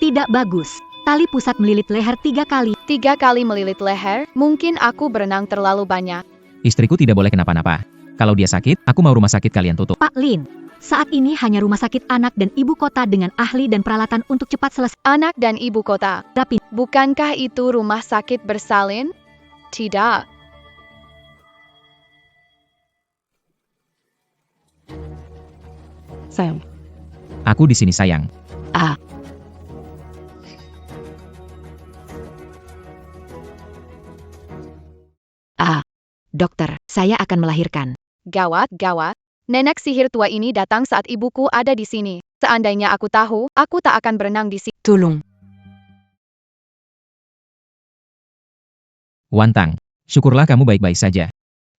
Tidak bagus. Tali pusat melilit leher 3 kali. 3 kali melilit leher, mungkin aku berenang terlalu banyak. Istriku tidak boleh kenapa-napa. Kalau dia sakit, aku mau rumah sakit kalian tutup. Pak Lin, saat ini hanya rumah sakit anak dan ibu kota dengan ahli dan peralatan untuk cepat selesai. Anak dan ibu kota. Tapi, Bukankah itu rumah sakit bersalin? Tidak. Sayang. Aku di sini sayang. dokter, saya akan melahirkan. Gawat, gawat. Nenek sihir tua ini datang saat ibuku ada di sini. Seandainya aku tahu, aku tak akan berenang di sini. Tolong. Wantang, syukurlah kamu baik-baik saja.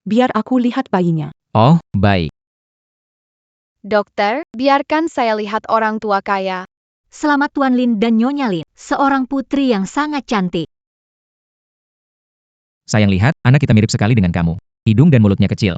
Biar aku lihat bayinya. Oh, baik. Dokter, biarkan saya lihat orang tua kaya. Selamat Tuan Lin dan Nyonya Lin, seorang putri yang sangat cantik. Sayang lihat, anak kita mirip sekali dengan kamu. Hidung dan mulutnya kecil.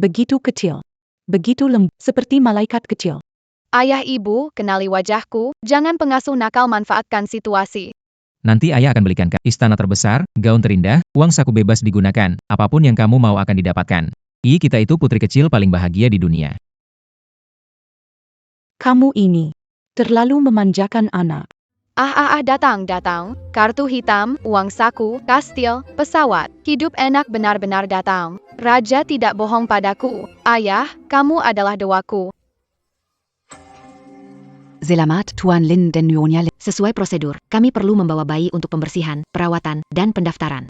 Begitu kecil. Begitu lembut, seperti malaikat kecil. Ayah ibu, kenali wajahku, jangan pengasuh nakal manfaatkan situasi. Nanti ayah akan belikan istana terbesar, gaun terindah, uang saku bebas digunakan, apapun yang kamu mau akan didapatkan. Kita itu putri kecil paling bahagia di dunia. Kamu ini terlalu memanjakan anak. Datang. Kartu hitam, uang saku, kastil, pesawat. Hidup enak benar-benar datang. Raja tidak bohong padaku. Ayah, kamu adalah doaku. Selamat Tuan Lin dan Nyonya Lin. Sesuai prosedur, kami perlu membawa bayi untuk pembersihan, perawatan, dan pendaftaran.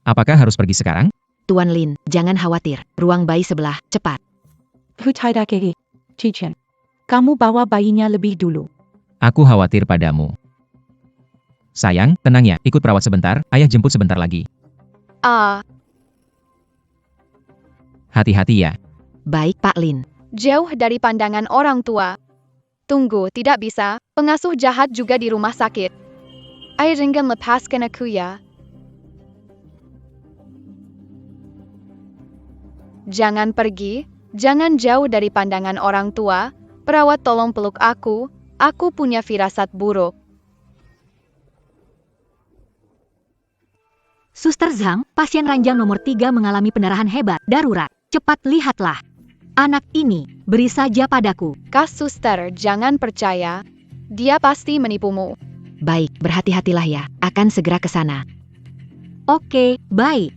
Apakah harus pergi sekarang? Tuan Lin, jangan khawatir. Ruang bayi sebelah, cepat. Hutaidake, Cichen. Kamu bawa bayinya lebih dulu. Aku khawatir padamu. Sayang, tenang ya, ikut perawat sebentar, ayah jemput sebentar lagi. Hati-hati ya. Baik Pak Lin. Jauh dari pandangan orang tua. Tunggu, tidak bisa. Pengasuh jahat juga di rumah sakit. Jangan lepaskan aku ya. Jangan pergi, jangan jauh dari pandangan orang tua. Perawat tolong peluk aku punya firasat buruk. Suster Zhang, pasien ranjang nomor 3 mengalami pendarahan hebat, darurat. Cepat lihatlah. Anak ini, beri saja padaku. Kas suster, jangan percaya. Dia pasti menipumu. Baik, berhati-hatilah ya, akan segera ke sana. Oke, baik.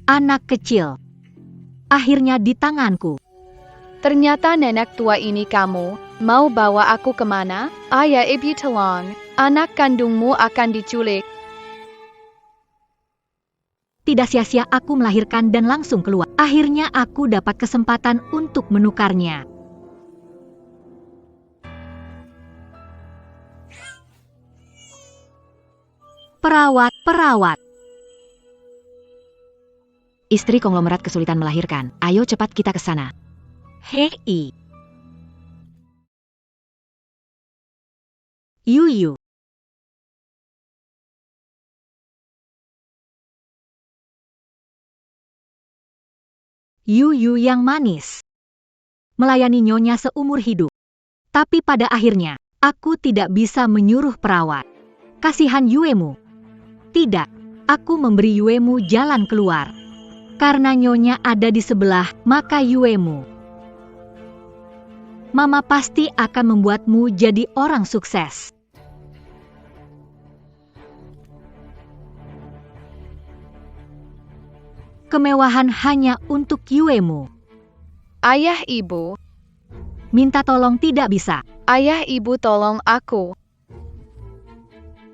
Anak kecil. Akhirnya di tanganku. Ternyata nenek tua ini kamu. Mau bawa aku kemana? Ayah ibu tolong. Anak kandungmu akan diculik. Tidak sia-sia aku melahirkan dan langsung keluar. Akhirnya aku dapat kesempatan untuk menukarnya. Perawat. Istri konglomerat kesulitan melahirkan. Ayo cepat kita ke sana. Hei. Yuyu. Yuyu yang manis. Melayani nyonya seumur hidup. Tapi pada akhirnya, aku tidak bisa menyuruh perawat. Kasihan Yuemu. Tidak, aku memberi Yuemu jalan keluar. Karena nyonya ada di sebelah, maka Yuemu. Mama pasti akan membuatmu jadi orang sukses. Kemewahan hanya untuk Yuemu. Ayah ibu. Minta tolong tidak bisa. Ayah ibu tolong aku.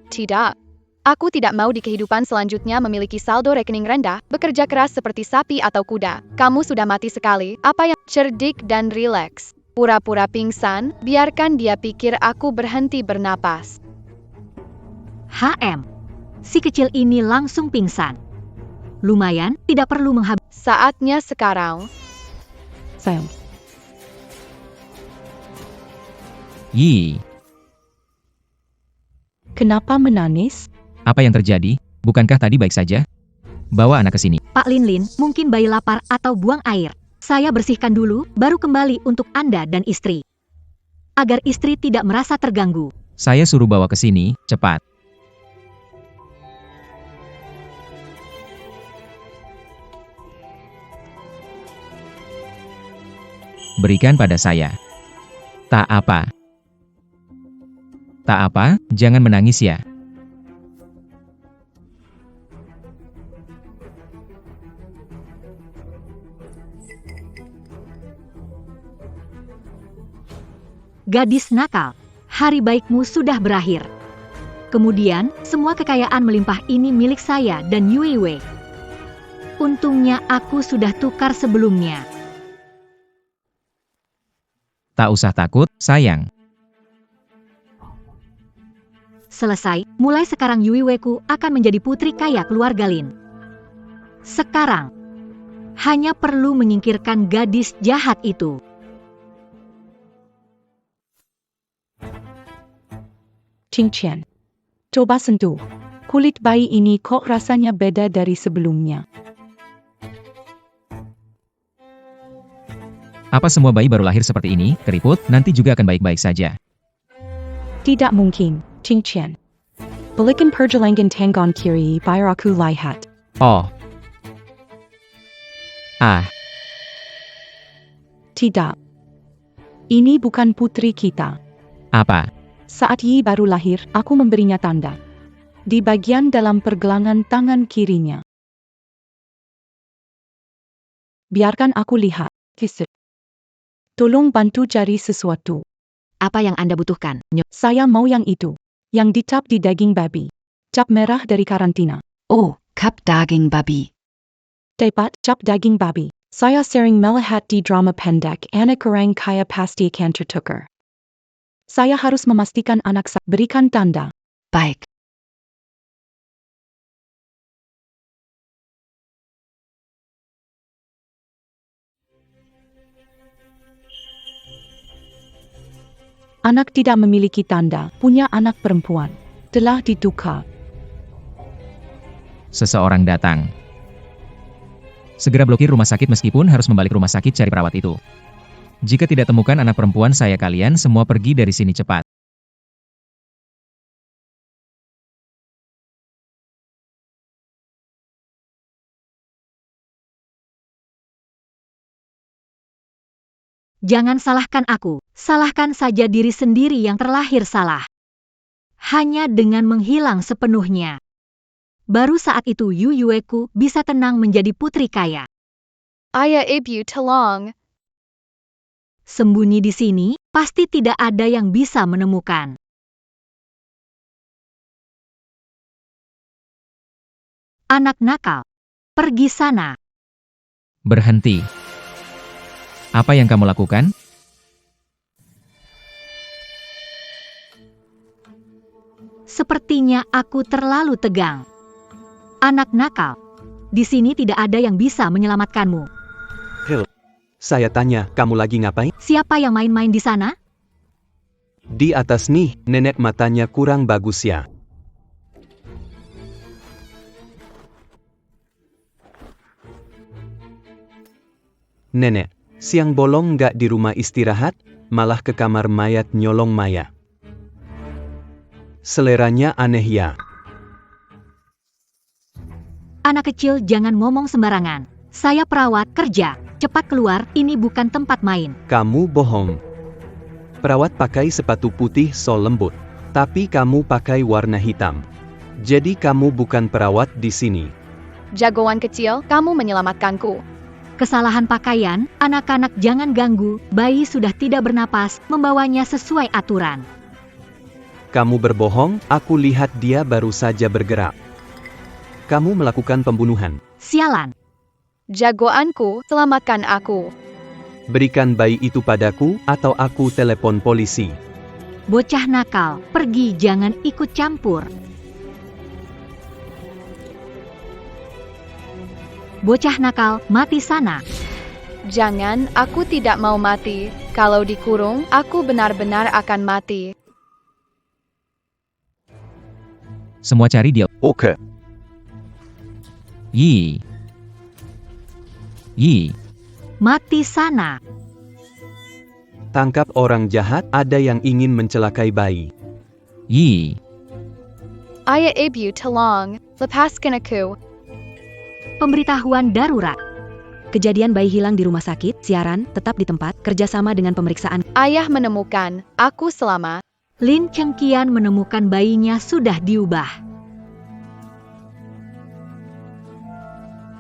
Tidak. Aku tidak mau di kehidupan selanjutnya memiliki saldo rekening rendah, bekerja keras seperti sapi atau kuda. Kamu sudah mati sekali. Apa yang cerdik dan rileks? Pura-pura pingsan, biarkan dia pikir aku berhenti bernapas. Si kecil ini langsung pingsan. Lumayan, tidak perlu menghabiskan. Saatnya sekarang. Sayang. Kenapa menangis? Apa yang terjadi? Bukankah tadi baik saja? Bawa anak ke sini. Pak Lin, mungkin bayi lapar atau buang air. Saya bersihkan dulu, baru kembali untuk Anda dan istri. Agar istri tidak merasa terganggu. Saya suruh bawa ke sini, cepat. Berikan pada saya. Tak apa. Tak apa, jangan menangis ya. Gadis nakal, hari baikmu sudah berakhir. Kemudian, semua kekayaan melimpah ini milik saya dan Yue Wei. Untungnya aku sudah tukar sebelumnya. Tak usah takut, sayang. Selesai, mulai sekarang Yue Wei ku akan menjadi putri kaya keluarga Lin. Sekarang, hanya perlu menyingkirkan gadis jahat itu. Qingqian. Coba sentuh. Kulit bayi ini kok rasanya beda dari sebelumnya. Apa semua bayi baru lahir seperti ini, keriput, nanti juga akan baik-baik saja? Tidak mungkin, Qingqian. Balikan pergelangan tangan kiri biar aku lihat. Oh. Ah, Tidak. Ini bukan putri kita. apa? Saat Yi baru lahir, aku memberinya tanda. Di bagian dalam pergelangan tangan kirinya. Biarkan aku lihat. Kisut. Tolong bantu cari sesuatu. Apa yang Anda butuhkan? Saya mau yang itu. Yang dicap di daging babi. Cap merah dari karantina. Oh, kap daging babi. Tepat, cap daging babi. Saya sering melihat di drama pendek anak orang kaya pasti akan tertukar. Saya harus memastikan anak saya berikan tanda. Baik. Anak tidak memiliki tanda, punya anak perempuan. Telah ditukar. Seseorang datang. Segera blokir rumah sakit meskipun harus membalik rumah sakit cari perawat itu. Jika tidak temukan anak perempuan saya kalian semua pergi dari sini cepat. Jangan salahkan aku, salahkan saja diri sendiri yang terlahir salah. Hanya dengan menghilang sepenuhnya. Baru saat itu Yu Yueku bisa tenang menjadi putri kaya. Ayah ibu tolong. Sembunyi di sini, pasti tidak ada yang bisa menemukan. Anak nakal, pergi sana. Berhenti. Apa yang kamu lakukan? Sepertinya aku terlalu tegang. Anak nakal, di sini tidak ada yang bisa menyelamatkanmu. Saya tanya, kamu lagi ngapain? Siapa yang main-main di sana? Di atas nih, nenek matanya kurang bagus ya. Nenek, siang bolong nggak di rumah istirahat, malah ke kamar mayat nyolong Maya. Seleranya aneh ya. Anak kecil jangan ngomong sembarangan. Saya perawat kerja. Cepat keluar, ini bukan tempat main. Kamu bohong. Perawat pakai sepatu putih sol lembut, tapi kamu pakai warna hitam. Jadi kamu bukan perawat di sini. Jagoan kecil, kamu menyelamatkanku. Kesalahan pakaian, anak-anak jangan ganggu, bayi sudah tidak bernapas, membawanya sesuai aturan. Kamu berbohong, aku lihat dia baru saja bergerak. Kamu melakukan pembunuhan. Sialan. Jagoanku, selamatkan aku. Berikan bayi itu padaku, atau aku telepon polisi. Bocah nakal, pergi jangan ikut campur. Bocah nakal, mati sana. Jangan, aku tidak mau mati. Kalau dikurung, aku benar-benar akan mati. Semua cari dia. Oke. Yi. Yi. Mati sana. Tangkap orang jahat, ada yang ingin mencelakai bayi. Yi. Ayah ibu tolong, lepaskan aku. Pemberitahuan darurat. Kejadian bayi hilang di rumah sakit, siaran, tetap di tempat, kerjasama dengan pemeriksaan. Ayah menemukan, aku selamat. Lin Chengqian menemukan bayinya sudah diubah.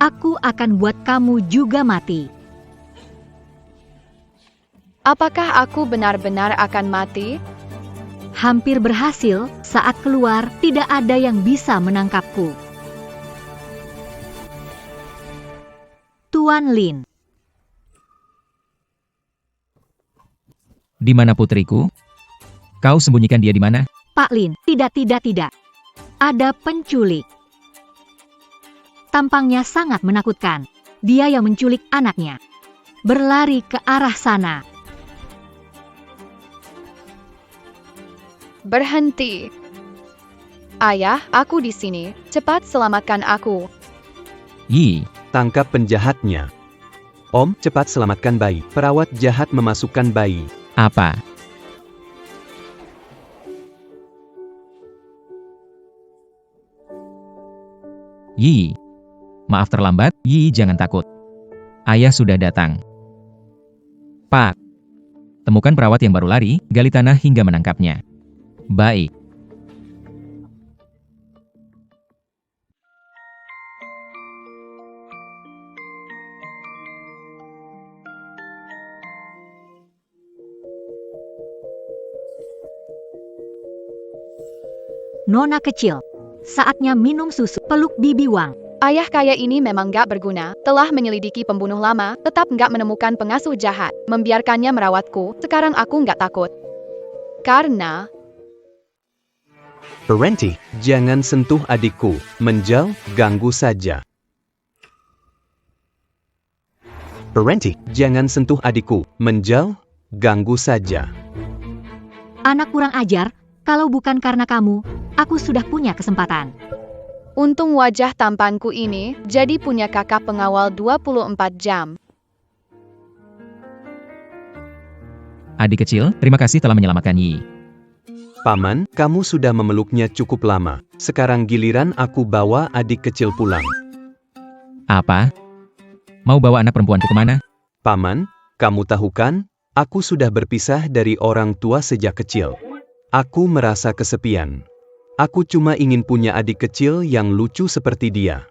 Aku akan buat kamu juga mati. Apakah aku benar-benar akan mati? Hampir berhasil, saat keluar, tidak ada yang bisa menangkapku. Tuan Lin. Di mana putriku? Kau sembunyikan dia di mana? Pak Lin, tidak. Ada penculik. Tampangnya sangat menakutkan. Dia yang menculik anaknya. Berlari ke arah sana. Berhenti. Ayah, aku di sini. Cepat selamatkan aku. Yi. Tangkap penjahatnya. Om, cepat selamatkan bayi. Perawat jahat memasukkan bayi. Apa? Yi. Maaf terlambat, Yi jangan takut. Ayah sudah datang. Pak. Temukan perawat yang baru lari, gali tanah hingga menangkapnya. Baik. Nona kecil. Saatnya minum susu. Peluk Bibi Wang. Ayah kaya ini memang gak berguna, telah menyelidiki pembunuh lama, tetap gak menemukan pengasuh jahat, membiarkannya merawatku, sekarang aku gak takut. Karena... Berhenti, jangan sentuh adikku. Menjauh, ganggu saja. Berhenti, jangan sentuh adikku. Menjauh, ganggu saja. Anak kurang ajar, kalau bukan karena kamu, aku sudah punya kesempatan. Untung wajah tampanku ini, jadi punya kakak pengawal 24 jam. Adik kecil, terima kasih telah menyelamatkan Yi. Paman, kamu sudah memeluknya cukup lama. Sekarang giliran aku bawa adik kecil pulang. Apa? Mau bawa anak perempuanku kemana? Paman, kamu tahu kan, aku sudah berpisah dari orang tua sejak kecil. Aku merasa kesepian. Aku cuma ingin punya adik kecil yang lucu seperti dia.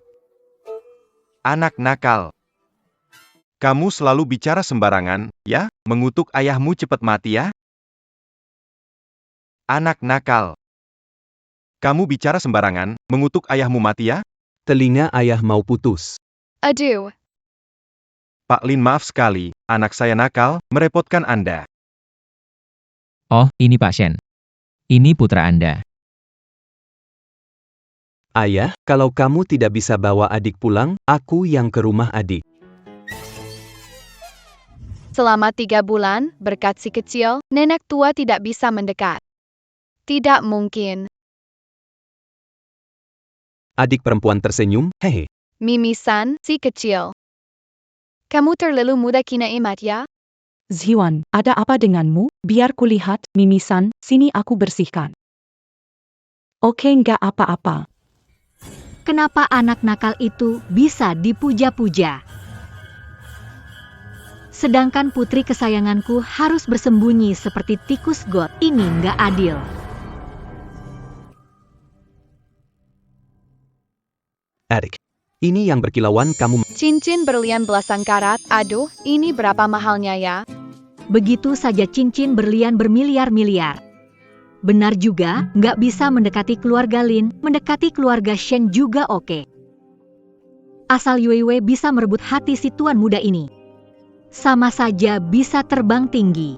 Anak nakal. Kamu selalu bicara sembarangan, ya? Mengutuk ayahmu cepat mati ya? Anak nakal. Kamu bicara sembarangan, mengutuk ayahmu mati ya? Telinga ayah mau putus. Aduh, Pak Lin, maaf sekali, anak saya nakal, merepotkan Anda. Oh, ini Pak Shen. Ini putra Anda. Ayah, kalau kamu tidak bisa bawa adik pulang, aku yang ke rumah adik. selama 3 bulan, berkat si kecil, nenek tua tidak bisa mendekat. Tidak mungkin. Adik perempuan tersenyum, hehe. Mimisan, si kecil. Kamu terlalu muda kina imat ya? Ziwan, ada apa denganmu? Biar kulihat, mimisan, sini aku bersihkan. Oke, nggak apa-apa. Kenapa anak nakal itu bisa dipuja-puja? Sedangkan putri kesayanganku harus bersembunyi seperti tikus got. Ini nggak adil. Adik, ini yang berkilauan kamu. Cincin berlian belasan karat, aduh, ini berapa mahalnya ya? Begitu saja cincin berlian bermiliar-miliar. Benar juga, nggak bisa mendekati keluarga Lin, mendekati keluarga Shen juga oke. Asal Yuewe bisa merebut hati si tuan muda ini. Sama saja bisa terbang tinggi.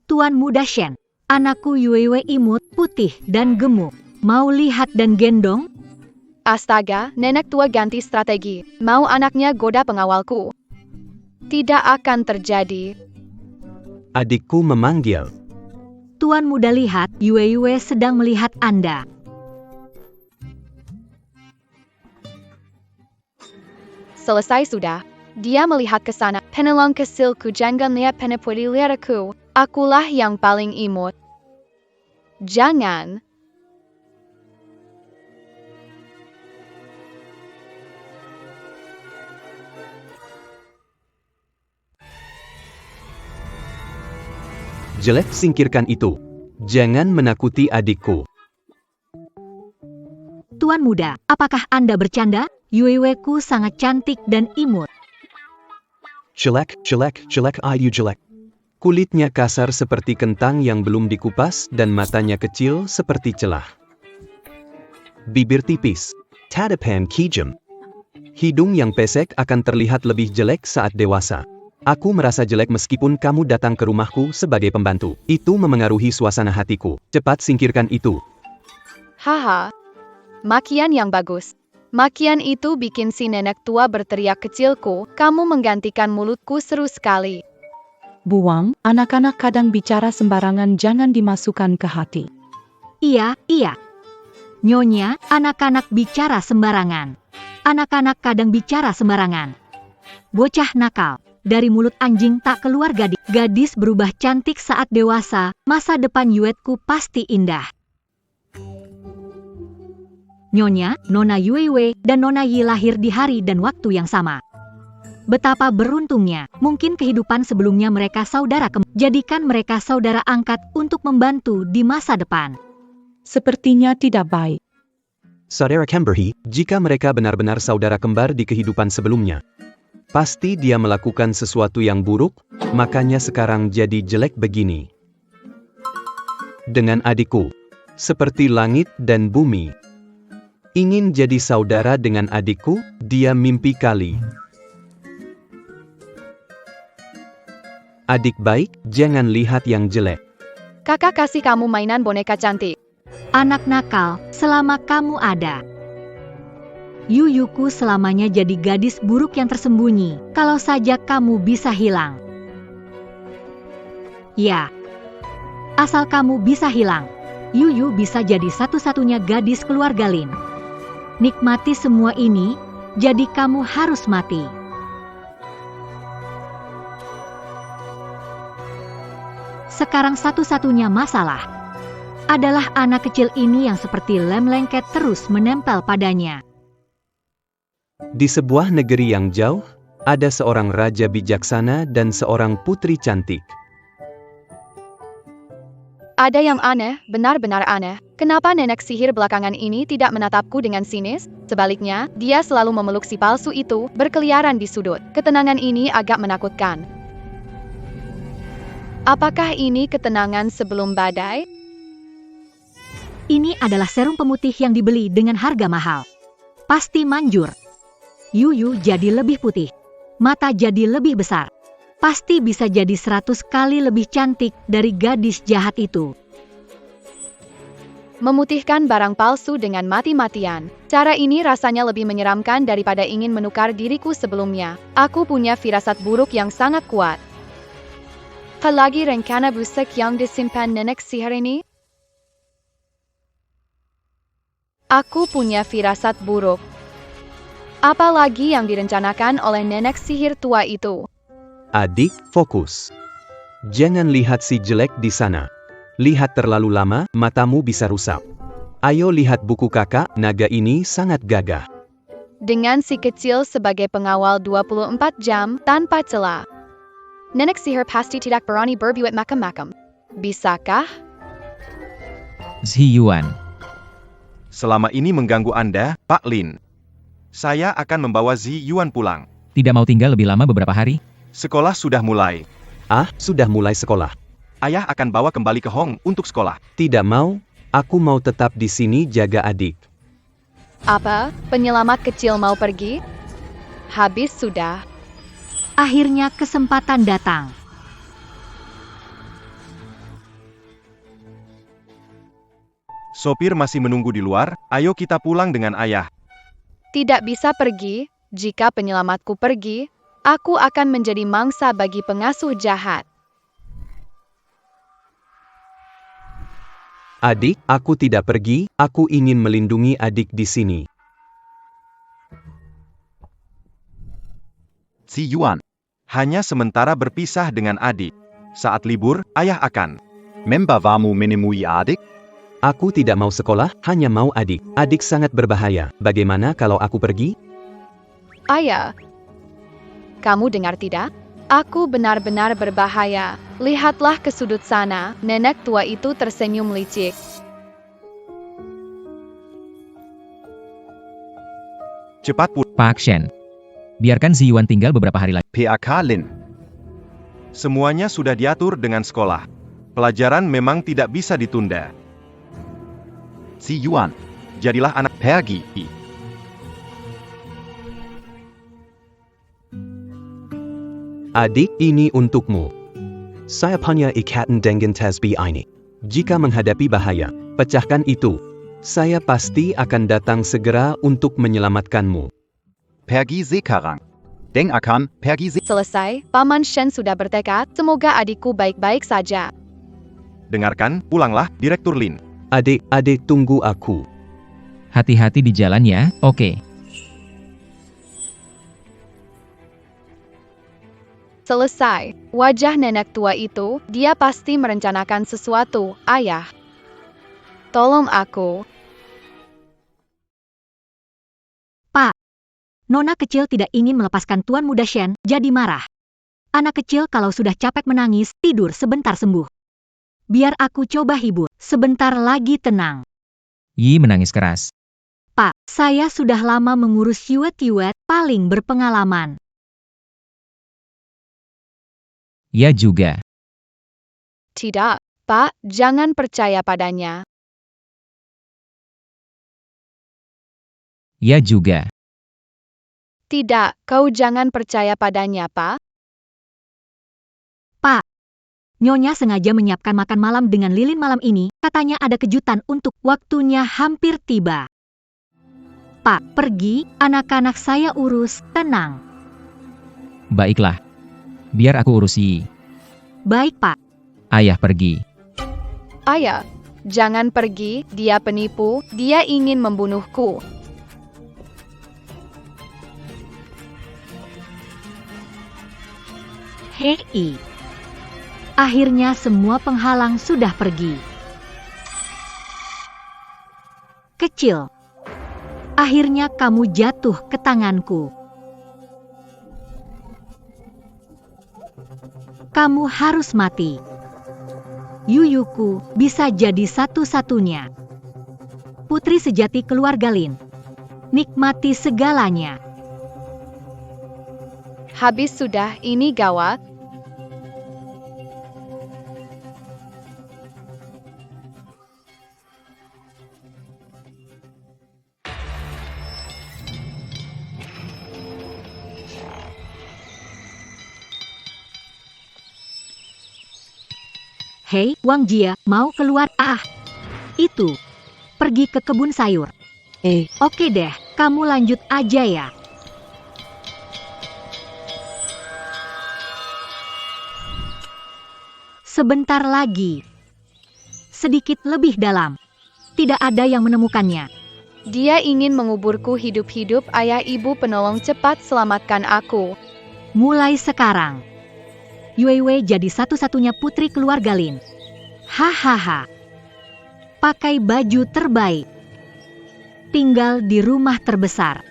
Tuan muda Shen, anakku Yuewe imut, putih, dan gemuk. Mau lihat dan gendong? Astaga, nenek tua ganti strategi. Mau anaknya goda pengawalku. Tidak akan terjadi. Adikku memanggil. Tuan Muda lihat, Yue sedang melihat Anda. Selesai sudah. Dia melihat ke sana. Penelong kecilku, jangan lihat penepudi lihat aku. Akulah yang paling imut. Jangan. Jelek, singkirkan itu. Jangan menakuti adikku. Tuan Muda, apakah Anda bercanda? Yue-ku sangat cantik dan imut. Jelek, ayu jelek. Kulitnya kasar seperti kentang yang belum dikupas dan matanya kecil seperti celah. Bibir tipis. Tatapan kejam. Hidung yang pesek akan terlihat lebih jelek saat dewasa. Aku merasa jelek meskipun kamu datang ke rumahku sebagai pembantu. Itu memengaruhi suasana hatiku. Cepat singkirkan itu. Haha. Makian yang bagus. Makian itu bikin si nenek tua berteriak kecilku, kamu menggantikan mulutku seru sekali. Buang, anak-anak kadang bicara sembarangan, jangan dimasukkan ke hati. Iya. Nyonya, anak-anak bicara sembarangan. Anak-anak kadang bicara sembarangan. Bocah nakal. Dari mulut anjing tak keluar gadis. Gadis berubah cantik saat dewasa, masa depan Yuetku pasti indah. Nyonya, Nona Yue dan Nona Yi lahir di hari dan waktu yang sama. Betapa beruntungnya, mungkin kehidupan sebelumnya mereka saudara jadikan mereka saudara angkat untuk membantu di masa depan. Sepertinya tidak baik. Saudara Camberhi, jika mereka benar-benar saudara kembar di kehidupan sebelumnya, pasti dia melakukan sesuatu yang buruk, makanya sekarang jadi jelek begini. Dengan adikku, seperti langit dan bumi. Ingin jadi saudara dengan adikku, dia mimpi kali. Adik baik, jangan lihat yang jelek. Kakak kasih kamu mainan boneka cantik. Anak nakal, selama kamu ada. Yuyuku selamanya jadi gadis buruk yang tersembunyi, kalau saja kamu bisa hilang. Ya, asal kamu bisa hilang, Yuyu bisa jadi satu-satunya gadis keluarga Lin. Nikmati semua ini, jadi kamu harus mati. Sekarang satu-satunya masalah adalah anak kecil ini yang seperti lem lengket terus menempel padanya. Di sebuah negeri yang jauh, ada seorang raja bijaksana dan seorang putri cantik. Ada yang aneh, benar-benar aneh. Kenapa nenek sihir belakangan ini tidak menatapku dengan sinis? Sebaliknya, dia selalu memeluk si palsu itu, berkeliaran di sudut. Ketenangan ini agak menakutkan. Apakah ini ketenangan sebelum badai? Ini adalah serum pemutih yang dibeli dengan harga mahal. Pasti manjur. Yuyu jadi lebih putih. Mata jadi lebih besar. Pasti bisa jadi 100 kali lebih cantik dari gadis jahat itu. Memutihkan barang palsu dengan mati-matian. Cara ini rasanya lebih menyeramkan daripada ingin menukar diriku sebelumnya. Aku punya firasat buruk yang sangat kuat. Apalagi rencana busuk yang disimpan nenek sihir ini? Aku punya firasat buruk. Apalagi yang direncanakan oleh nenek sihir tua itu. Adik, fokus. Jangan lihat si jelek di sana. Lihat terlalu lama, matamu bisa rusak. Ayo lihat buku kakak, naga ini sangat gagah. Dengan si kecil sebagai pengawal 24 jam, tanpa celah. Nenek sihir pasti tidak berani berbuat macam-macam. Bisakah? Zhiyuan. Selama ini mengganggu Anda, Pak Lin. Saya akan membawa Zhiyuan pulang. Tidak mau tinggal lebih lama beberapa hari? Sekolah sudah mulai. Sudah mulai sekolah. Ayah akan bawa kembali ke Hong untuk sekolah. Tidak mau, aku mau tetap di sini jaga adik. Apa? Penyelamat kecil mau pergi? Habis sudah. Akhirnya kesempatan datang. Sopir masih menunggu di luar, ayo kita pulang dengan ayah. Tidak bisa pergi, jika penyelamatku pergi, aku akan menjadi mangsa bagi pengasuh jahat. Adik, aku tidak pergi, aku ingin melindungi adik di sini. Si Yuan hanya sementara berpisah dengan adik. Saat libur, ayah akan membawamu menemui adik. Aku tidak mau sekolah, hanya mau adik. Adik sangat berbahaya. Bagaimana kalau aku pergi? Ayah, kamu dengar tidak? Aku benar-benar berbahaya. Lihatlah ke sudut sana, nenek tua itu tersenyum licik. Cepat pulang. Pak Shen. Biarkan Si Yuan tinggal beberapa hari lagi. PAK Lin. Semuanya sudah diatur dengan sekolah. Pelajaran memang tidak bisa ditunda. Si Yuan, jadilah anak pergi. Adik, ini untukmu. Saya punya ikatan dengan tasbih ini. Jika menghadapi bahaya, pecahkan itu. Saya pasti akan datang segera untuk menyelamatkanmu. Pergi sekarang. Denk akan pergi Selesai, Paman Shen sudah bertekad, semoga adikku baik-baik saja. Dengarkan, pulanglah, Direktur Lin. Adik, tunggu aku. Hati-hati di jalan ya, oke. Selesai. Wajah nenek tua itu, dia pasti merencanakan sesuatu, ayah. Tolong aku. Pak, Nona kecil tidak ingin melepaskan Tuan Muda Shen, jadi marah. Anak kecil kalau sudah capek menangis, tidur sebentar sembuh. Biar aku coba hibur, sebentar lagi tenang. Yi menangis keras. Pak, saya sudah lama mengurus Yuet-Yuet, paling berpengalaman. Ya juga. Tidak, Pak, jangan percaya padanya. Ya juga. Tidak, kau jangan percaya padanya, Pak. Pak, Nyonya sengaja menyiapkan makan malam dengan lilin malam ini, katanya ada kejutan untuk waktunya hampir tiba. Pak, pergi, anak-anak saya urus, tenang. Baiklah. Biar aku urus Yi. Baik, Pak. Ayah pergi. Ayah, jangan pergi, dia penipu, dia ingin membunuhku. Hei. Akhirnya semua penghalang sudah pergi. Kecil. Akhirnya kamu jatuh ke tanganku. Kamu harus mati. Yuyuku bisa jadi satu-satunya putri sejati keluarga Lin. Nikmati segalanya. Habis sudah, ini gawat. Hei, Wang Jia, mau keluar? Itu. Pergi ke kebun sayur. Oke deh, kamu lanjut aja ya. Sebentar lagi. Sedikit lebih dalam. Tidak ada yang menemukannya. Dia ingin menguburku hidup-hidup, ayah ibu penolong cepat selamatkan aku. Mulai sekarang, Yuewei jadi satu-satunya putri keluarga Lin. Hahaha. Pakai baju terbaik. Tinggal di rumah terbesar.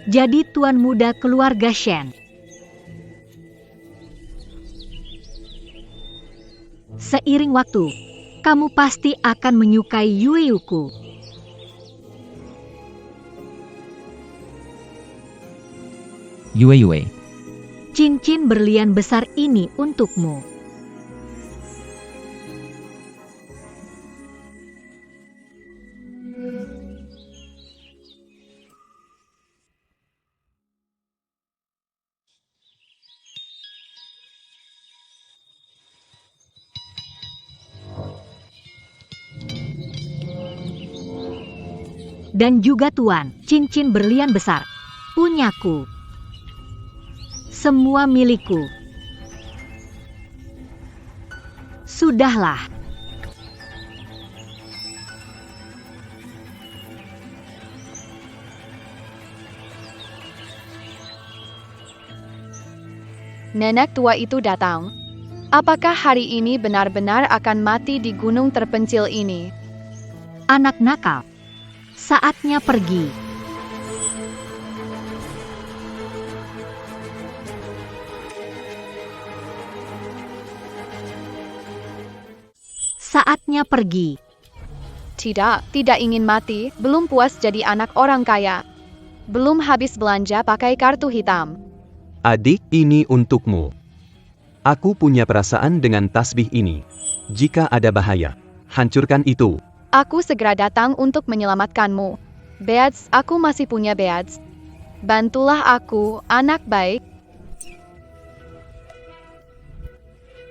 Jadi tuan muda keluarga Shen. Seiring waktu, kamu pasti akan menyukai Yueyuku. Yue. Cincin berlian besar ini untukmu. Dan juga tuan, cincin berlian besar. Punyaku. Semua milikku. Sudahlah. Nenek tua itu datang. Apakah hari ini benar-benar akan mati di gunung terpencil ini? Anak nakal. Saatnya pergi. Saatnya pergi. Tidak ingin mati, belum puas jadi anak orang kaya. Belum habis belanja pakai kartu hitam. Adik, ini untukmu. Aku punya perasaan dengan tasbih ini. Jika ada bahaya, hancurkan itu. Aku segera datang untuk menyelamatkanmu. Beads, aku masih punya beads. Bantulah aku, anak baik.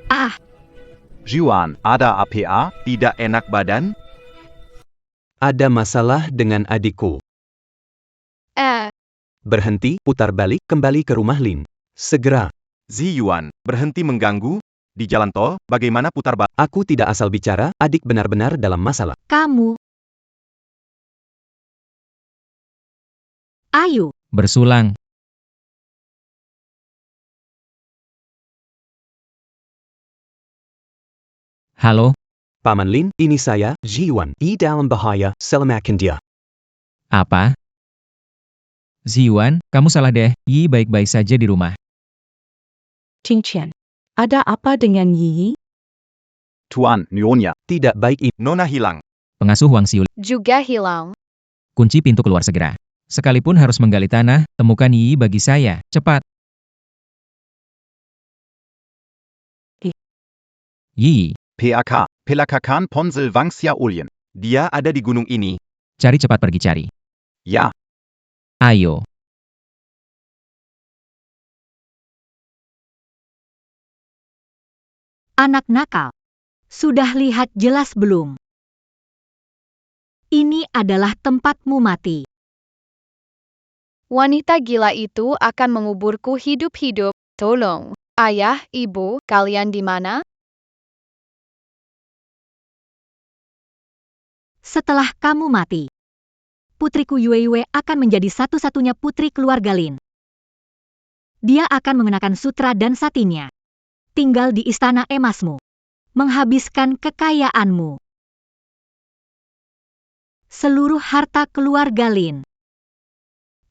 Ah, Juan, ada apa? Tidak enak badan? Ada masalah dengan adikku. Berhenti, putar balik, kembali ke rumah Lin. Segera. Ziyuan, berhenti mengganggu? Di jalan tol, bagaimana putar balik? Aku tidak asal bicara, adik benar-benar dalam masalah. kamu. Ayo, Bersulang. Halo, Paman Lin, ini saya, Jiwan. Di dalam bahaya, selamatkan dia. apa? Ziyuan, kamu salah deh. Yi baik-baik saja di rumah. Qingqian. Ada apa dengan Yi? Tuan, Nyonya. Tidak baik ini. Nona hilang. Pengasuh Wang Xiu, Juga hilang. kunci pintu keluar segera. Sekalipun harus menggali tanah, temukan Yi bagi saya. Cepat. Yi, PAK, Pelakakan Ponsel Wangxia Ulien. Dia ada di gunung ini. cari cepat pergi cari. Ya. Ayo. anak nakal. Sudah lihat jelas belum? Ini adalah tempatmu mati. Wanita gila itu akan menguburku hidup-hidup. Tolong, ayah, ibu, kalian di mana? Setelah kamu mati, putriku Yue akan menjadi satu-satunya putri keluarga Lin. Dia akan mengenakan sutra dan satinnya, tinggal di istana emasmu, menghabiskan kekayaanmu. Seluruh harta keluarga Lin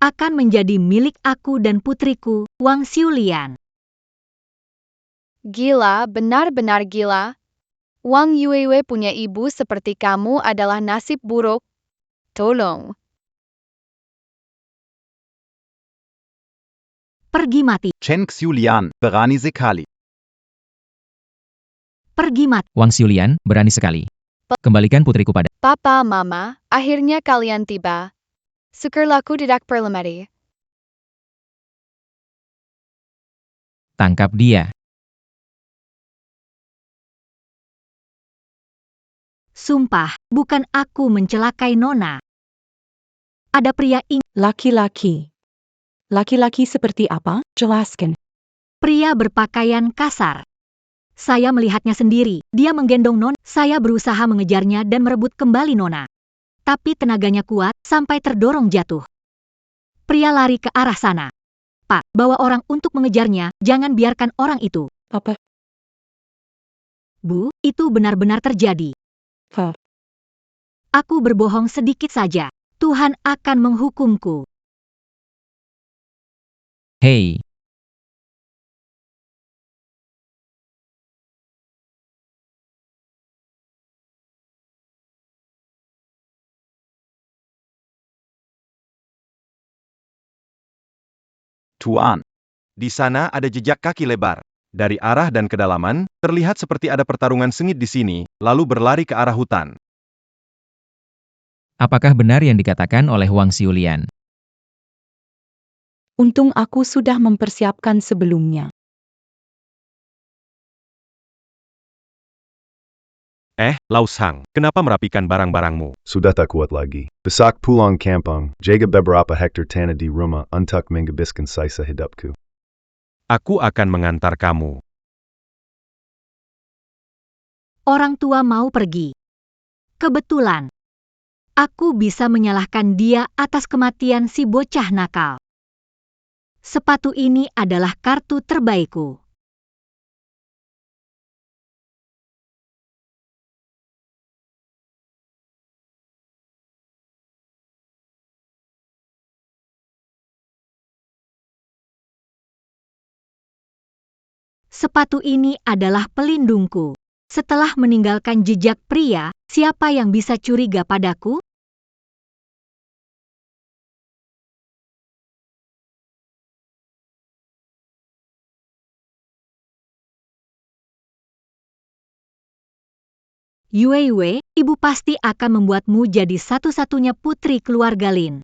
akan menjadi milik aku dan putriku, Wang Xiulian. Gila, benar-benar gila. Wang Yue punya ibu seperti kamu adalah nasib buruk. Tolong. Pergi mati, Chen Xiulian, berani sekali. pergi mati. Wang Xiulian, berani sekali. Kembalikan putriku pada. Papa, Mama, akhirnya kalian tiba. Syukurlah aku tidak perlu mati. Tangkap dia. Sumpah, bukan aku mencelakai Nona. Ada pria Laki-laki. Laki-laki seperti apa? Jelaskan. pria berpakaian kasar. Saya melihatnya sendiri, dia menggendong Nona. Saya berusaha mengejarnya dan merebut kembali Nona. Tapi tenaganya kuat, sampai terdorong jatuh. Pria lari ke arah sana. Pak, bawa orang untuk mengejarnya, jangan biarkan orang itu. Apa? Bu, itu benar-benar terjadi. Fa. Aku berbohong sedikit saja. Tuhan akan menghukumku. Hei, Tuan. Di sana ada jejak kaki lebar. Dari arah dan kedalaman, terlihat seperti ada pertarungan sengit di sini, lalu berlari ke arah hutan. apakah benar yang dikatakan oleh Wang Xiulian? Untung aku sudah mempersiapkan sebelumnya. Lausang, kenapa merapikan barang-barangmu? Sudah tak kuat lagi. Besak pulang kampung, jaga beberapa hektar tanah di rumah untuk menghabiskan sisa hidupku. Aku akan mengantar kamu. Orang tua mau pergi. Kebetulan, aku bisa menyalahkan dia atas kematian si bocah nakal. Sepatu ini adalah kartu terbaikku. Sepatu ini adalah pelindungku. Setelah meninggalkan jejak pria, siapa yang bisa curiga padaku? Yue, ibu pasti akan membuatmu jadi satu-satunya putri keluarga Lin.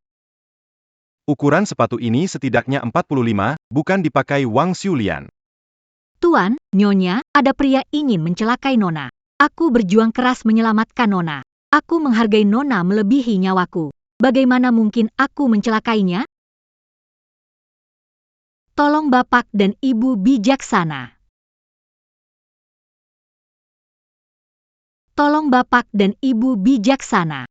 Ukuran sepatu ini setidaknya 45, bukan dipakai Wang Xiulian. Tuan, Nyonya, ada pria ingin mencelakai Nona. Aku berjuang keras menyelamatkan Nona. Aku menghargai Nona melebihi nyawaku. Bagaimana mungkin aku mencelakainya? Tolong Bapak dan Ibu bijaksana. Tolong Bapak dan Ibu bijaksana.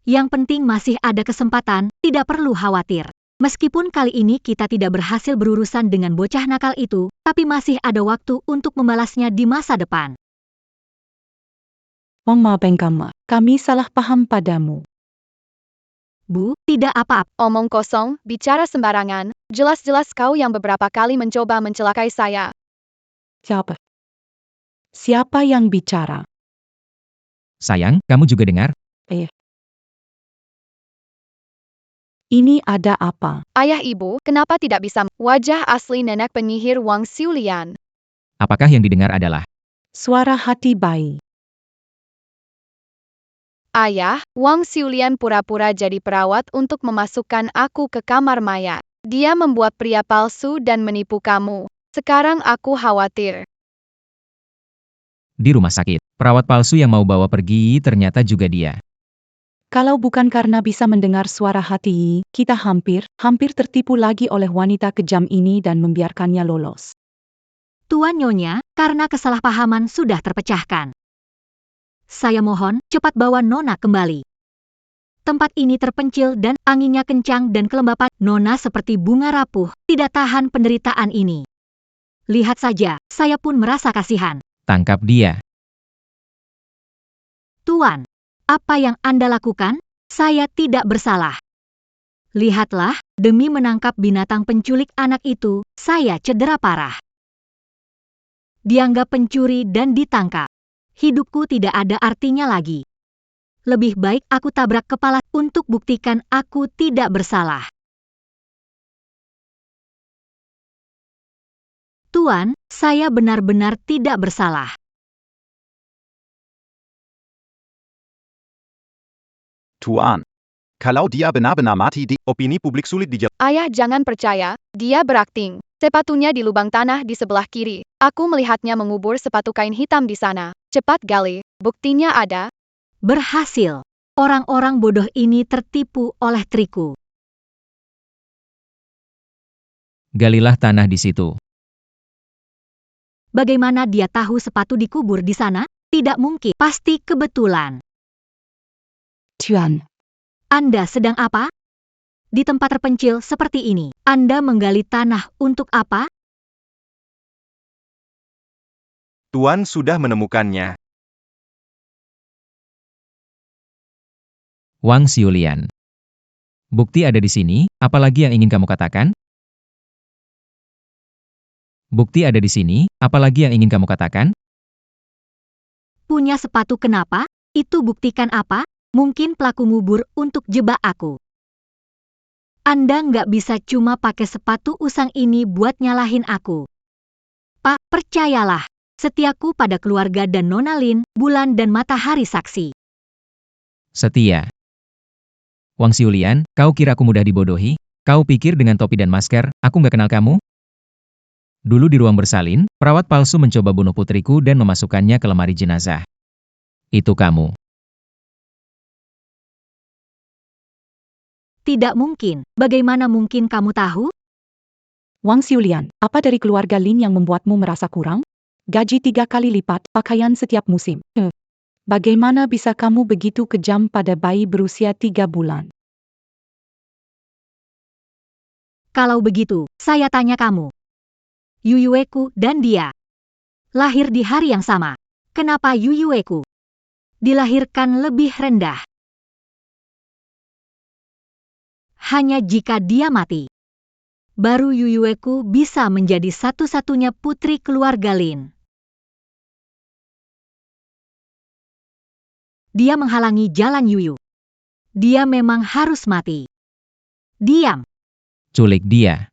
Yang penting masih ada kesempatan, tidak perlu khawatir. Meskipun kali ini kita tidak berhasil berurusan dengan bocah nakal itu, tapi masih ada waktu untuk membalasnya di masa depan. Wang Ma Bengkama, kami salah paham padamu. Bu, tidak apa-apa. Omong kosong, bicara sembarangan. Jelas-jelas kau yang beberapa kali mencoba mencelakai saya. Siapa? Siapa yang bicara? Sayang, kamu juga dengar? Ini ada apa? Ayah ibu, kenapa tidak bisa wajah asli nenek penyihir Wang Xiulian? Apakah yang didengar adalah Suara hati bayi. Ayah, Wang Xiulian pura-pura jadi perawat untuk memasukkan aku ke kamar mayat. Dia membuat pria palsu dan menipu kamu. Sekarang aku khawatir. di rumah sakit? Perawat palsu yang mau bawa pergi ternyata juga dia. Kalau bukan karena bisa mendengar suara hati, kita hampir tertipu lagi oleh wanita kejam ini dan membiarkannya lolos. Tuan Nyonya, karena kesalahpahaman sudah terpecahkan. Saya mohon, cepat bawa Nona kembali. Tempat ini terpencil dan anginnya kencang dan kelembapan. Nona seperti bunga rapuh, tidak tahan penderitaan ini. Lihat saja, saya pun merasa kasihan. Tangkap dia. Tuan, apa yang Anda lakukan? Saya tidak bersalah. Lihatlah, demi menangkap binatang penculik anak itu, saya cedera parah. Dianggap pencuri dan ditangkap. Hidupku tidak ada artinya lagi. Lebih baik aku tabrak kepala untuk buktikan aku tidak bersalah. Tuan, saya benar-benar tidak bersalah. Tuan. Kalau dia benar-benar mati di opini publik sulit dijelaskan. Ayah jangan percaya, dia berakting. Sepatunya di lubang tanah di sebelah kiri. Aku melihatnya mengubur sepatu kain hitam di sana. Cepat gali, buktinya ada. Berhasil. Orang-orang bodoh ini tertipu oleh triku. Galilah tanah di situ. Bagaimana dia tahu sepatu dikubur di sana? Tidak mungkin, pasti kebetulan. Tuan, Anda sedang apa? Di tempat terpencil seperti ini, Anda menggali tanah untuk apa? Tuan sudah menemukannya. Wang Xiulian. Bukti ada di sini, apalagi yang ingin kamu katakan? Bukti ada di sini, apalagi yang ingin kamu katakan? Punya sepatu kenapa? Itu buktikan apa? Mungkin pelaku ngubur untuk jebak aku. Anda nggak bisa cuma pakai sepatu usang ini buat nyalahin aku. Pak, percayalah, setiaku pada keluarga dan Nona Lin, bulan dan matahari saksi. Setia. Wang Xiulian, kau kira aku mudah dibodohi? Kau pikir dengan topi dan masker, aku nggak kenal kamu? Dulu di ruang bersalin, perawat palsu mencoba bunuh putriku dan memasukkannya ke lemari jenazah. Itu kamu. Tidak mungkin, bagaimana mungkin kamu tahu? Wang Xiulian, apa dari keluarga Lin yang membuatmu merasa kurang? Gaji 3 kali lipat, pakaian setiap musim. Bagaimana bisa kamu begitu kejam pada bayi berusia 3 bulan? Kalau begitu, saya tanya kamu. Yuyueku dan dia lahir di hari yang sama. Kenapa Yuyueku dilahirkan lebih rendah? Hanya jika dia mati, baru Yuyueku bisa menjadi satu-satunya putri keluarga Lin. Dia menghalangi jalan Yuyu. Dia memang harus mati. Diam. Culik dia.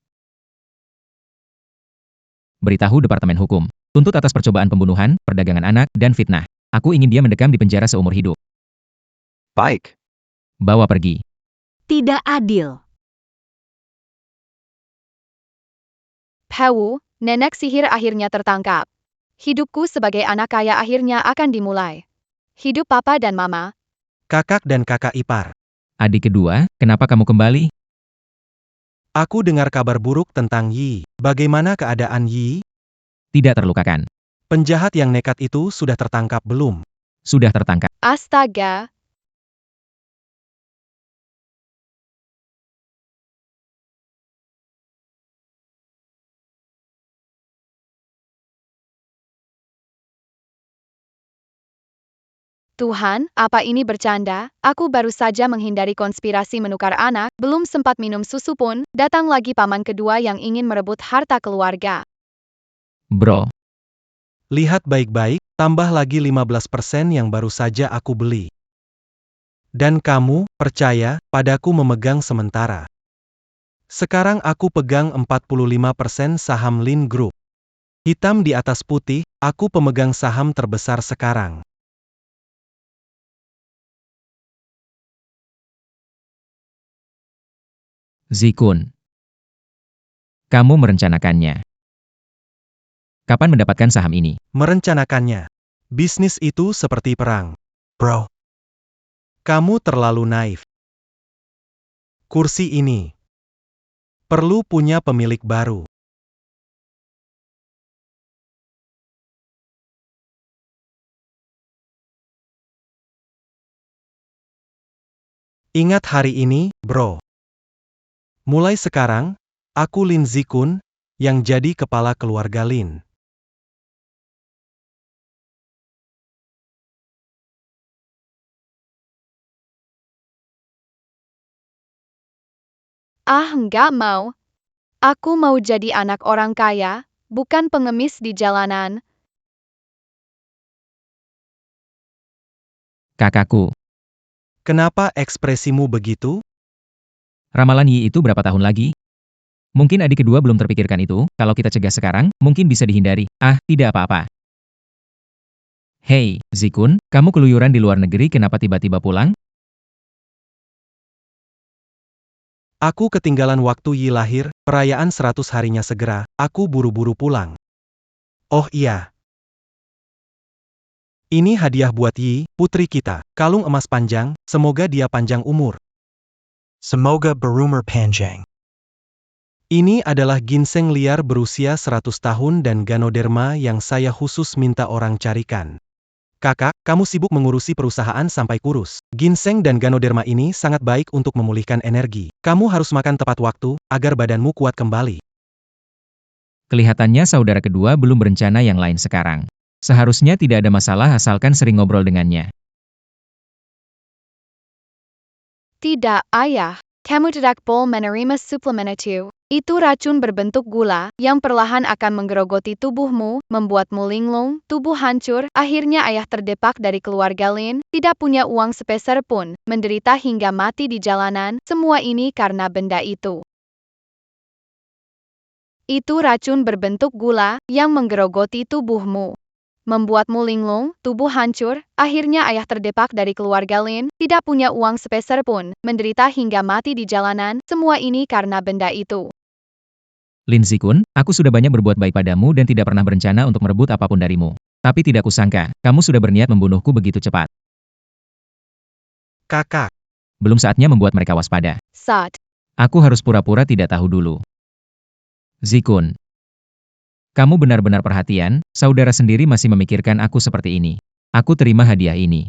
Beritahu Departemen Hukum. Tuntut atas percobaan pembunuhan, perdagangan anak, dan fitnah. Aku ingin dia mendekam di penjara seumur hidup. Baik. Bawa pergi. Tidak adil. Pewu, nenek sihir akhirnya tertangkap. Hidupku sebagai anak kaya akhirnya akan dimulai. Hidup papa dan mama. Kakak dan kakak ipar. Adik kedua, kenapa kamu kembali? Aku dengar kabar buruk tentang Yi. Bagaimana keadaan Yi? Tidak terlukakan. Penjahat yang nekat itu sudah tertangkap belum? Sudah tertangkap. Astaga. Tuhan, apa ini bercanda? Aku baru saja menghindari konspirasi menukar anak, belum sempat minum susu pun, datang lagi paman kedua yang ingin merebut harta keluarga. Bro, Lihat baik-baik, tambah lagi 15% yang baru saja aku beli. Dan kamu, percaya, padaku memegang sementara. Sekarang aku pegang 45% saham Lin Group. Hitam di atas putih, aku pemegang saham terbesar sekarang. Zikun. Kamu merencanakannya. Kapan mendapatkan saham ini? Merencanakannya. Bisnis itu seperti perang. Bro. Kamu terlalu naif. Kursi ini perlu punya pemilik baru. Ingat hari ini, bro. Mulai sekarang, aku Lin Zikun, yang jadi kepala keluarga Lin. Nggak mau. Aku mau jadi anak orang kaya, bukan pengemis di jalanan. Kakakku. Kenapa ekspresimu begitu? Ramalan Yi itu berapa tahun lagi? Mungkin adik kedua belum terpikirkan itu, kalau kita cegah sekarang, mungkin bisa dihindari. Tidak apa-apa. Hei, Zikun, kamu keluyuran di luar negeri kenapa tiba-tiba pulang? Aku ketinggalan waktu Yi lahir, perayaan 100 harinya segera, aku buru-buru pulang. Oh iya. Ini hadiah buat Yi, putri kita, kalung emas panjang, semoga dia panjang umur. Semoga berumur panjang. Ini adalah ginseng liar berusia 100 tahun dan Ganoderma yang saya khusus minta orang carikan. Kakak, kamu sibuk mengurusi perusahaan sampai kurus. Ginseng dan Ganoderma ini sangat baik untuk memulihkan energi. Kamu harus makan tepat waktu, agar badanmu kuat kembali. Kelihatannya saudara kedua belum berencana yang lain sekarang. Seharusnya tidak ada masalah asalkan sering ngobrol dengannya. Tidak, ayah. Kamu tidak boleh menerima suplemen itu. Itu racun berbentuk gula, yang perlahan akan menggerogoti tubuhmu, membuatmu linglung, tubuh hancur, akhirnya ayah terdepak dari keluarga Lin, tidak punya uang sepeser pun, menderita hingga mati di jalanan, semua ini karena benda itu. Itu racun berbentuk gula, yang menggerogoti tubuhmu. Membuatmu linglung, tubuh hancur, akhirnya ayah terdepak dari keluarga Lin, tidak punya uang sepeser pun, menderita hingga mati di jalanan, semua ini karena benda itu. Lin Zikun, aku sudah banyak berbuat baik padamu dan tidak pernah berencana untuk merebut apapun darimu. Tapi tidak kusangka, kamu sudah berniat membunuhku begitu cepat. Kakak. Belum saatnya membuat mereka waspada. Saat. Aku harus pura-pura tidak tahu dulu. Zikun. Kamu benar-benar perhatian, saudara sendiri masih memikirkan aku seperti ini. Aku terima hadiah ini.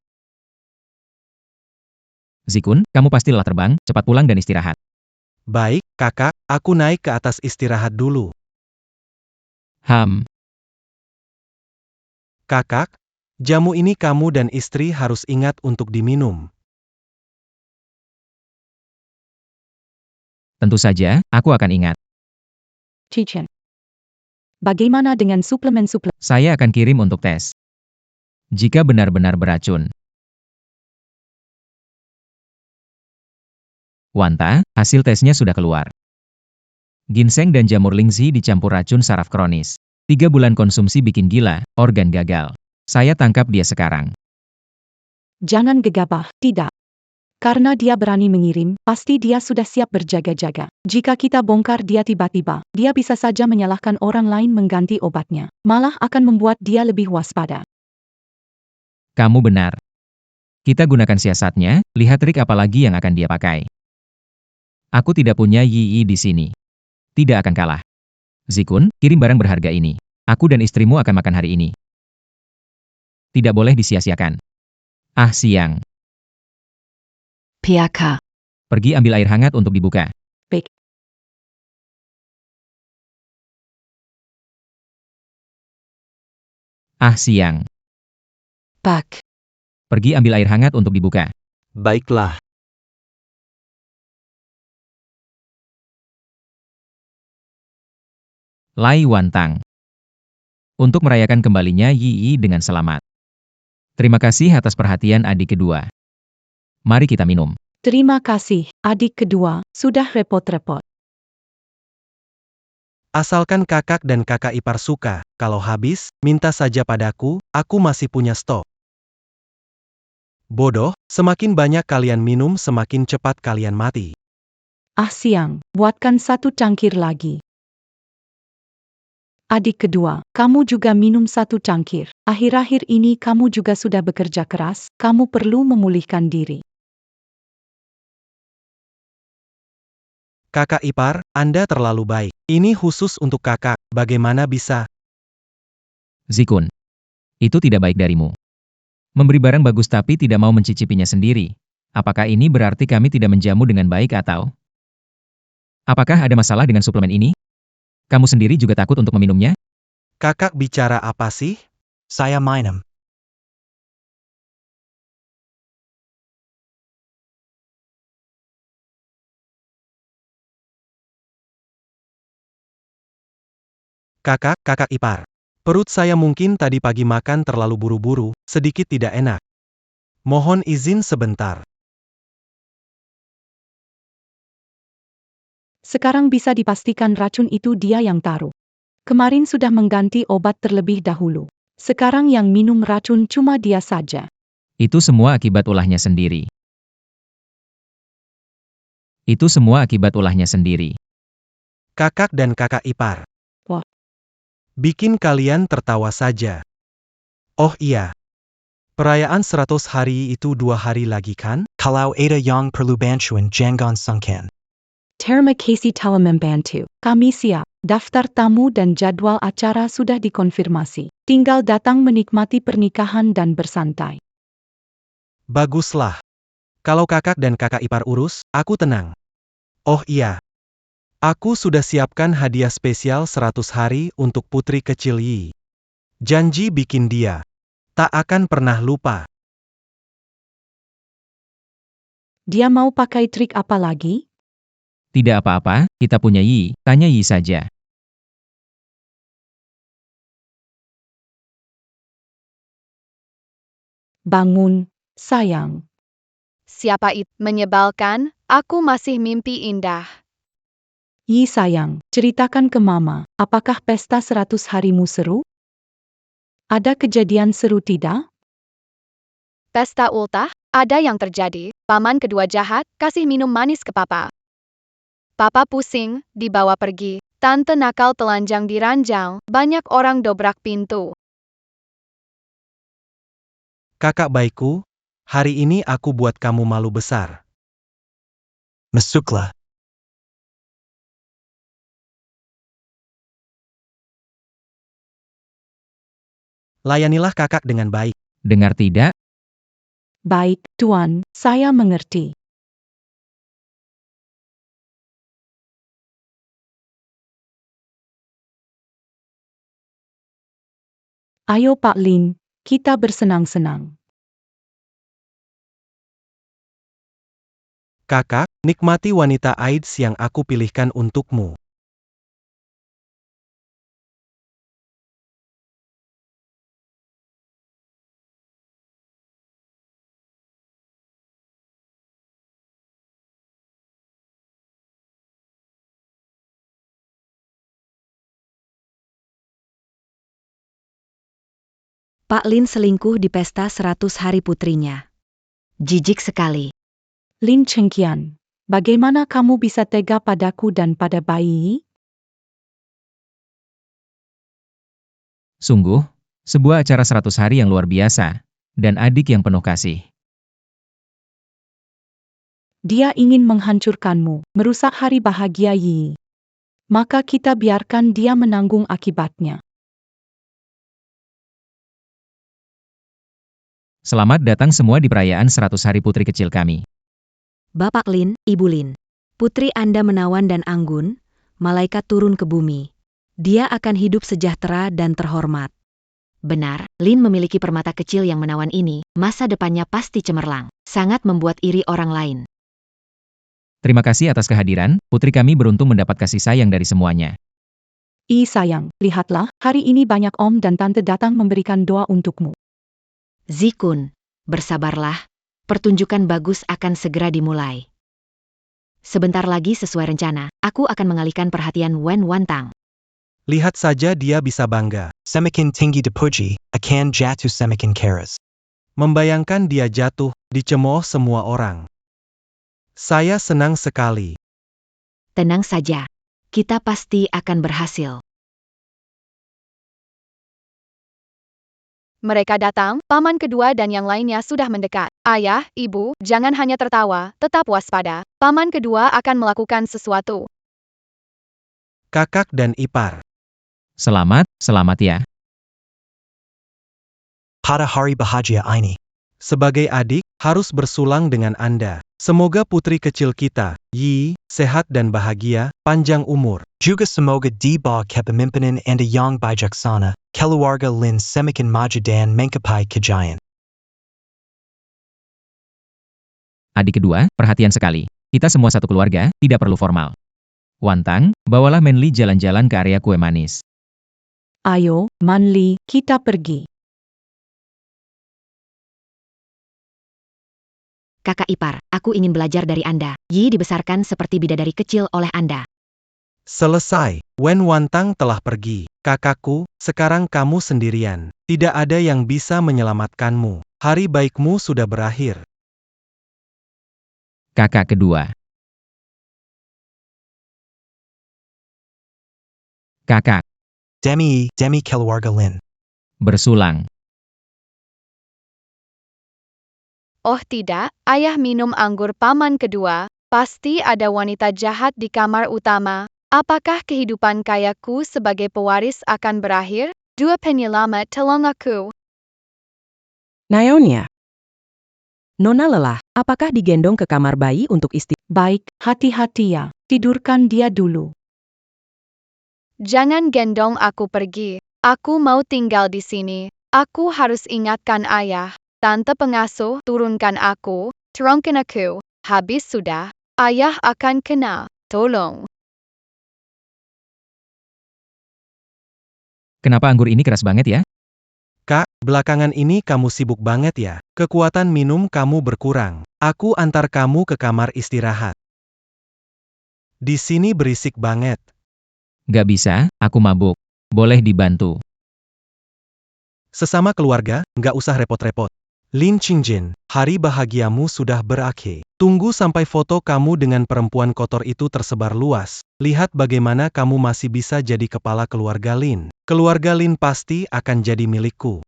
Zikun, kamu pasti lelah terbang, cepat pulang dan istirahat. Baik, kakak, aku naik ke atas istirahat dulu. Kakak, jamu ini kamu dan istri harus ingat untuk diminum. Tentu saja, aku akan ingat. Chichen. Bagaimana dengan suplemen-suplemen? Saya akan kirim untuk tes. Jika benar-benar beracun. Wanta, hasil tesnya sudah keluar. Ginseng dan jamur lingzi dicampur racun saraf kronis. 3 bulan konsumsi bikin gila, organ gagal. Saya tangkap dia sekarang. Jangan gegabah, tidak. Karena dia berani mengirim, pasti dia sudah siap berjaga-jaga. Jika kita bongkar dia tiba-tiba, dia bisa saja menyalahkan orang lain mengganti obatnya. Malah akan membuat dia lebih waspada. Kamu benar. Kita gunakan siasatnya, lihat trik apa lagi yang akan dia pakai. Aku tidak punya Yi di sini. Tidak akan kalah. Zikun, kirim barang berharga ini. Aku dan istrimu akan makan hari ini. Tidak boleh disia-siakan. Ah siang. PAK. Pergi ambil air hangat untuk dibuka. Baik. Ah siang. Pak. Pergi ambil air hangat untuk dibuka. Baiklah. Lai Wantang. Untuk merayakan kembalinya Yi dengan selamat. Terima kasih atas perhatian adik kedua. Mari kita minum. Terima kasih, adik kedua, sudah repot-repot. Asalkan kakak dan kakak ipar suka, kalau habis, minta saja padaku, aku masih punya stok. Bodoh, semakin banyak kalian minum semakin cepat kalian mati. Ah siang, buatkan 1 cangkir lagi. Adik kedua, kamu juga minum 1 cangkir. Akhir-akhir ini kamu juga sudah bekerja keras, kamu perlu memulihkan diri. Kakak ipar, Anda terlalu baik. Ini khusus untuk kakak, bagaimana bisa? Zikun. Itu tidak baik darimu. Memberi barang bagus tapi tidak mau mencicipinya sendiri. Apakah ini berarti kami tidak menjamu dengan baik atau? Apakah ada masalah dengan suplemen ini? Kamu sendiri juga takut untuk meminumnya? Kakak bicara apa sih? Saya minum. Kakak ipar. Perut saya mungkin tadi pagi makan terlalu buru-buru, sedikit tidak enak. Mohon izin sebentar. Sekarang bisa dipastikan racun itu dia yang taruh. Kemarin sudah mengganti obat terlebih dahulu. Sekarang yang minum racun cuma dia saja. Itu semua akibat ulahnya sendiri. Itu semua akibat ulahnya sendiri. Kakak dan kakak ipar. Wah. Bikin kalian tertawa saja. Oh iya. Perayaan 100 hari itu 2 hari lagi kan? Kalau ada yang perlu bantuan jangan sungkan. Terima kasih telah membantu. Kami siap. Daftar tamu dan jadwal acara sudah dikonfirmasi. Tinggal datang menikmati pernikahan dan bersantai. Baguslah. Kalau kakak dan kakak ipar urus, aku tenang. Oh iya. Aku sudah siapkan hadiah spesial 100 hari untuk putri kecil Yi. Janji bikin dia tak akan pernah lupa. Dia mau pakai trik apa lagi? Tidak apa-apa, kita punya Yi, tanya Yi saja. Bangun, sayang. Siapa itu? Menyebalkan, aku masih mimpi indah. Yi sayang, ceritakan ke mama, apakah pesta 100 harimu seru? Ada kejadian seru tidak? Pesta ultah, ada yang terjadi, paman kedua jahat, kasih minum manis ke papa. Papa pusing, dibawa pergi. Tante nakal telanjang di ranjang, banyak orang dobrak pintu. Kakak baikku, hari ini aku buat kamu malu besar. Masuklah. Layanilah kakak dengan baik. Dengar tidak? Baik, Tuan, saya mengerti. Ayo Pak Lin, kita bersenang-senang. Kakak, nikmati wanita AIDS yang aku pilihkan untukmu. Pak Lin selingkuh di pesta 100 hari putrinya. Jijik sekali. Lin Chengqian, bagaimana kamu bisa tega padaku dan pada bayi? Sungguh, sebuah acara 100 hari yang luar biasa, dan adik yang penuh kasih. Dia ingin menghancurkanmu, merusak hari bahagia Yi. Maka kita biarkan dia menanggung akibatnya. Selamat datang semua di perayaan 100 hari putri kecil kami. Bapak Lin, Ibu Lin. Putri Anda menawan dan anggun, malaikat turun ke bumi. Dia akan hidup sejahtera dan terhormat. Benar, Lin memiliki permata kecil yang menawan ini, masa depannya pasti cemerlang. Sangat membuat iri orang lain. Terima kasih atas kehadiran, putri kami beruntung mendapat kasih sayang dari semuanya. Sayang, lihatlah, hari ini banyak om dan tante datang memberikan doa untukmu. Zikun, bersabarlah, pertunjukan bagus akan segera dimulai. Sebentar lagi sesuai rencana, aku akan mengalihkan perhatian Wen Wantang. Lihat saja dia bisa bangga. Semakin tinggi dipuji, akan jatuh semakin keras. Membayangkan dia jatuh, dicemooh semua orang. Saya senang sekali. Tenang saja, kita pasti akan berhasil. Mereka datang, paman kedua dan yang lainnya sudah mendekat. Ayah, ibu, jangan hanya tertawa, tetap waspada. Paman kedua akan melakukan sesuatu. Kakak dan ipar. Selamat ya. Pada hari bahagia ini, Sebagai adik, harus bersulang dengan Anda. Semoga putri kecil kita, Yi, sehat dan bahagia, panjang umur. juga semoga di bawah kepemimpinan Anda yang bijaksana, keluarga Lin semakin maju dan mencapai kejayaan. Adik kedua, perhatian sekali. Kita semua satu keluarga, tidak perlu formal. Wantang, bawalah Manli jalan-jalan ke area kue manis. Ayo, Manli, kita pergi. Kakak ipar, aku ingin belajar dari Anda. Yi dibesarkan seperti bidadari kecil oleh Anda. Selesai, Wen Wantang telah pergi. Kakakku, sekarang kamu sendirian. Tidak ada yang bisa menyelamatkanmu. Hari baikmu sudah berakhir. Kakak kedua. Kakak, Demi keluarga Lin. bersulang. Oh tidak, ayah minum anggur paman kedua. Pasti ada wanita jahat di kamar utama. Apakah kehidupan kayaku sebagai pewaris akan berakhir? Dua penyelamat tolong aku. Naonya. Nona lelah, apakah digendong ke kamar bayi untuk Baik, hati-hati ya. Tidurkan dia dulu. Jangan gendong aku pergi. Aku mau tinggal di sini. Aku harus ingatkan ayah. Tante pengasuh, turunkan aku, turunkan aku. Habis sudah, ayah akan kena. Tolong. Kenapa anggur ini keras banget ya? Kak, belakangan ini kamu sibuk banget ya. Kekuatan minum kamu berkurang. Aku antar kamu ke kamar istirahat. Di sini berisik banget. Gak bisa, aku mabuk. Boleh dibantu. Sesama keluarga, nggak usah repot-repot. Lin Qingjin, hari bahagiamu sudah berakhir. Tunggu sampai foto kamu dengan perempuan kotor itu tersebar luas. Lihat bagaimana kamu masih bisa jadi kepala keluarga Lin. Keluarga Lin pasti akan jadi milikku.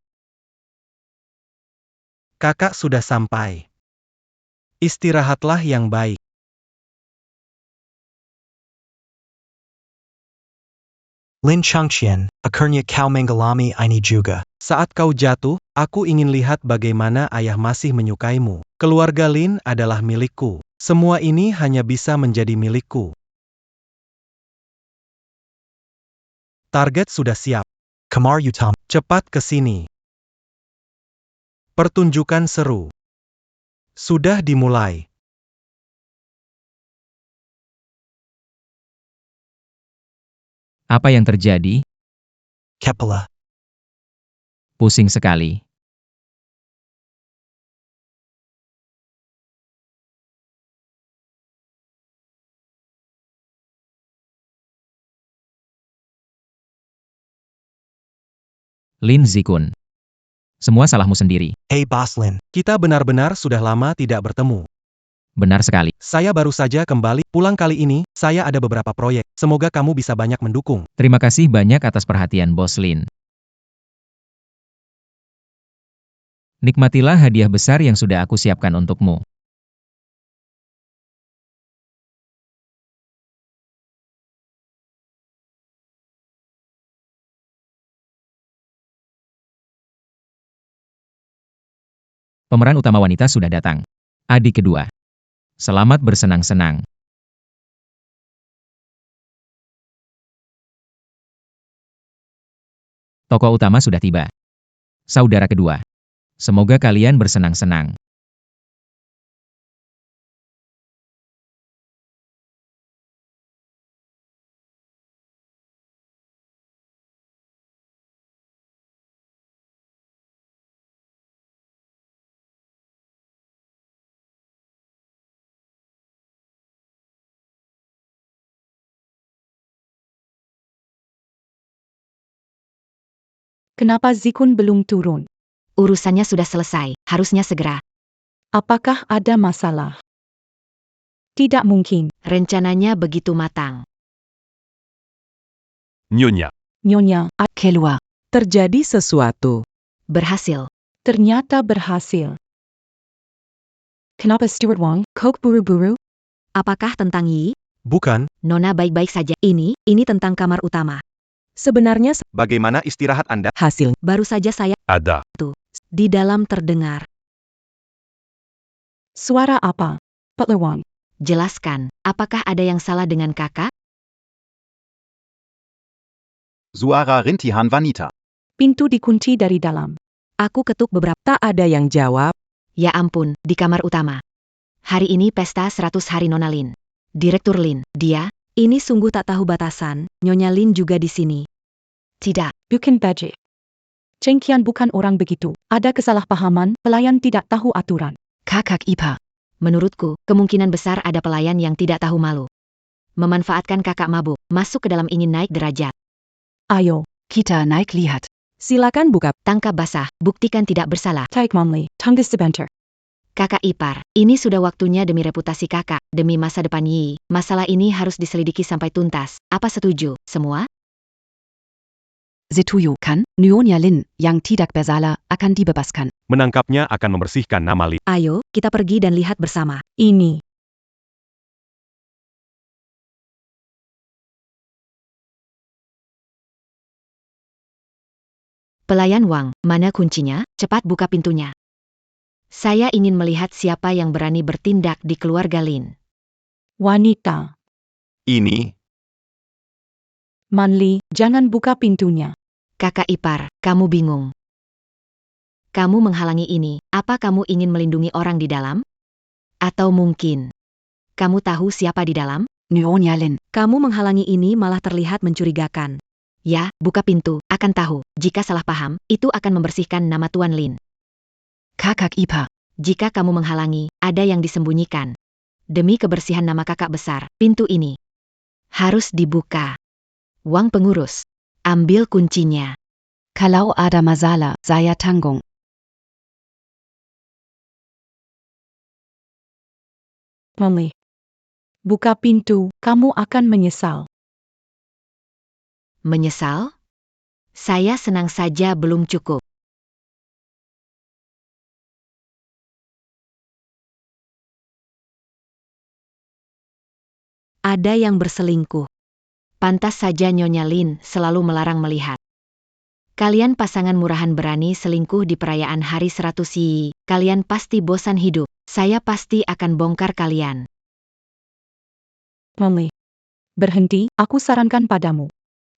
Kakak sudah sampai. Istirahatlah yang baik. Lin Changqian, akhirnya kau mengalami ini juga. Saat kau jatuh, aku ingin lihat bagaimana ayah masih menyukaimu. Keluarga Lin adalah milikku. Semua ini hanya bisa menjadi milikku. Target sudah siap. Kamar Utama. Cepat ke sini. Pertunjukan seru. Sudah dimulai. Apa yang terjadi? Kepala. Pusing sekali. Lin Zikun. Semua salahmu sendiri. Hey Boss Lin. Kita benar-benar sudah lama tidak bertemu. Benar sekali. Saya baru saja kembali pulang kali ini, saya ada beberapa proyek. Semoga kamu bisa banyak mendukung. Terima kasih banyak atas perhatian Bos Lin. Nikmatilah hadiah besar yang sudah aku siapkan untukmu. Pemeran utama wanita sudah datang. Adik kedua. Selamat bersenang-senang. Tokoh utama sudah tiba. Saudara kedua. Semoga kalian bersenang-senang. Kenapa Zikun belum turun? Urusannya sudah selesai, harusnya segera. Apakah ada masalah? Tidak mungkin. Rencananya begitu matang. Nyonya. Nyonya, Keluar. Terjadi sesuatu. Berhasil. ternyata berhasil. Kenapa Stuart Wong kok buru-buru? Apakah tentang Yi? Bukan. Nona baik-baik saja. Ini tentang kamar utama. Sebenarnya Bagaimana istirahat Anda? hasil Baru saja saya Ada. di dalam terdengar. Suara apa? Butler Wong. Jelaskan, apakah ada yang salah dengan kakak? Suara rintihan wanita. Pintu dikunci dari dalam. Aku ketuk beberapa. tak ada yang jawab. Ya ampun, di kamar utama. Hari ini pesta 100 hari Nona Lin. Direktur Lin, dia, ini sungguh tak tahu batasan, Nyonya Lin juga di sini. Tidak, Bukan Baji. Cheng Qian bukan orang begitu. Ada kesalahpahaman, pelayan tidak tahu aturan. Kakak Ipa. menurutku, kemungkinan besar ada pelayan yang tidak tahu malu. Memanfaatkan kakak mabuk, masuk ke dalam ingin naik derajat. Ayo, Kita naik lihat. Silakan buka. Tangkap basah, buktikan tidak bersalah. Taik Momli, tunggu sebentar. Kakak ipar, ini sudah waktunya demi reputasi kakak, demi masa depan Yi. Masalah ini harus diselidiki sampai tuntas. Apa setuju, semua? Setuju kan, Nyonya Lin, yang tidak bersalah, akan dibebaskan. Menangkapnya akan membersihkan nama Lin. Ayo, kita pergi dan lihat bersama. Ini. Pelayan Wang, mana kuncinya? Cepat buka pintunya. Saya ingin melihat siapa yang berani bertindak di keluarga Lin. Wanita. Ini, Manli, jangan buka pintunya. Kakak ipar, kamu bingung. Kamu menghalangi ini, apa kamu ingin melindungi orang di dalam? Atau mungkin, kamu tahu siapa di dalam? Nyonya Lin. Kamu menghalangi ini malah terlihat mencurigakan. Ya, buka pintu, akan tahu. Jika salah paham, itu akan membersihkan nama Tuan Lin. Kakak Ipa. Jika kamu menghalangi, ada yang disembunyikan. Demi kebersihan nama kakak besar, pintu ini harus dibuka. Wang pengurus, ambil kuncinya. Kalau ada masalah, saya tanggung. Momli. Buka pintu, kamu akan menyesal. Menyesal? Saya senang saja belum cukup. Ada yang berselingkuh. Pantas saja Nyonya Lin selalu melarang melihat. Kalian pasangan murahan berani selingkuh di perayaan hari 100 Yi. Kalian pasti bosan hidup. Saya pasti akan bongkar kalian. Momli. Berhenti, aku sarankan padamu.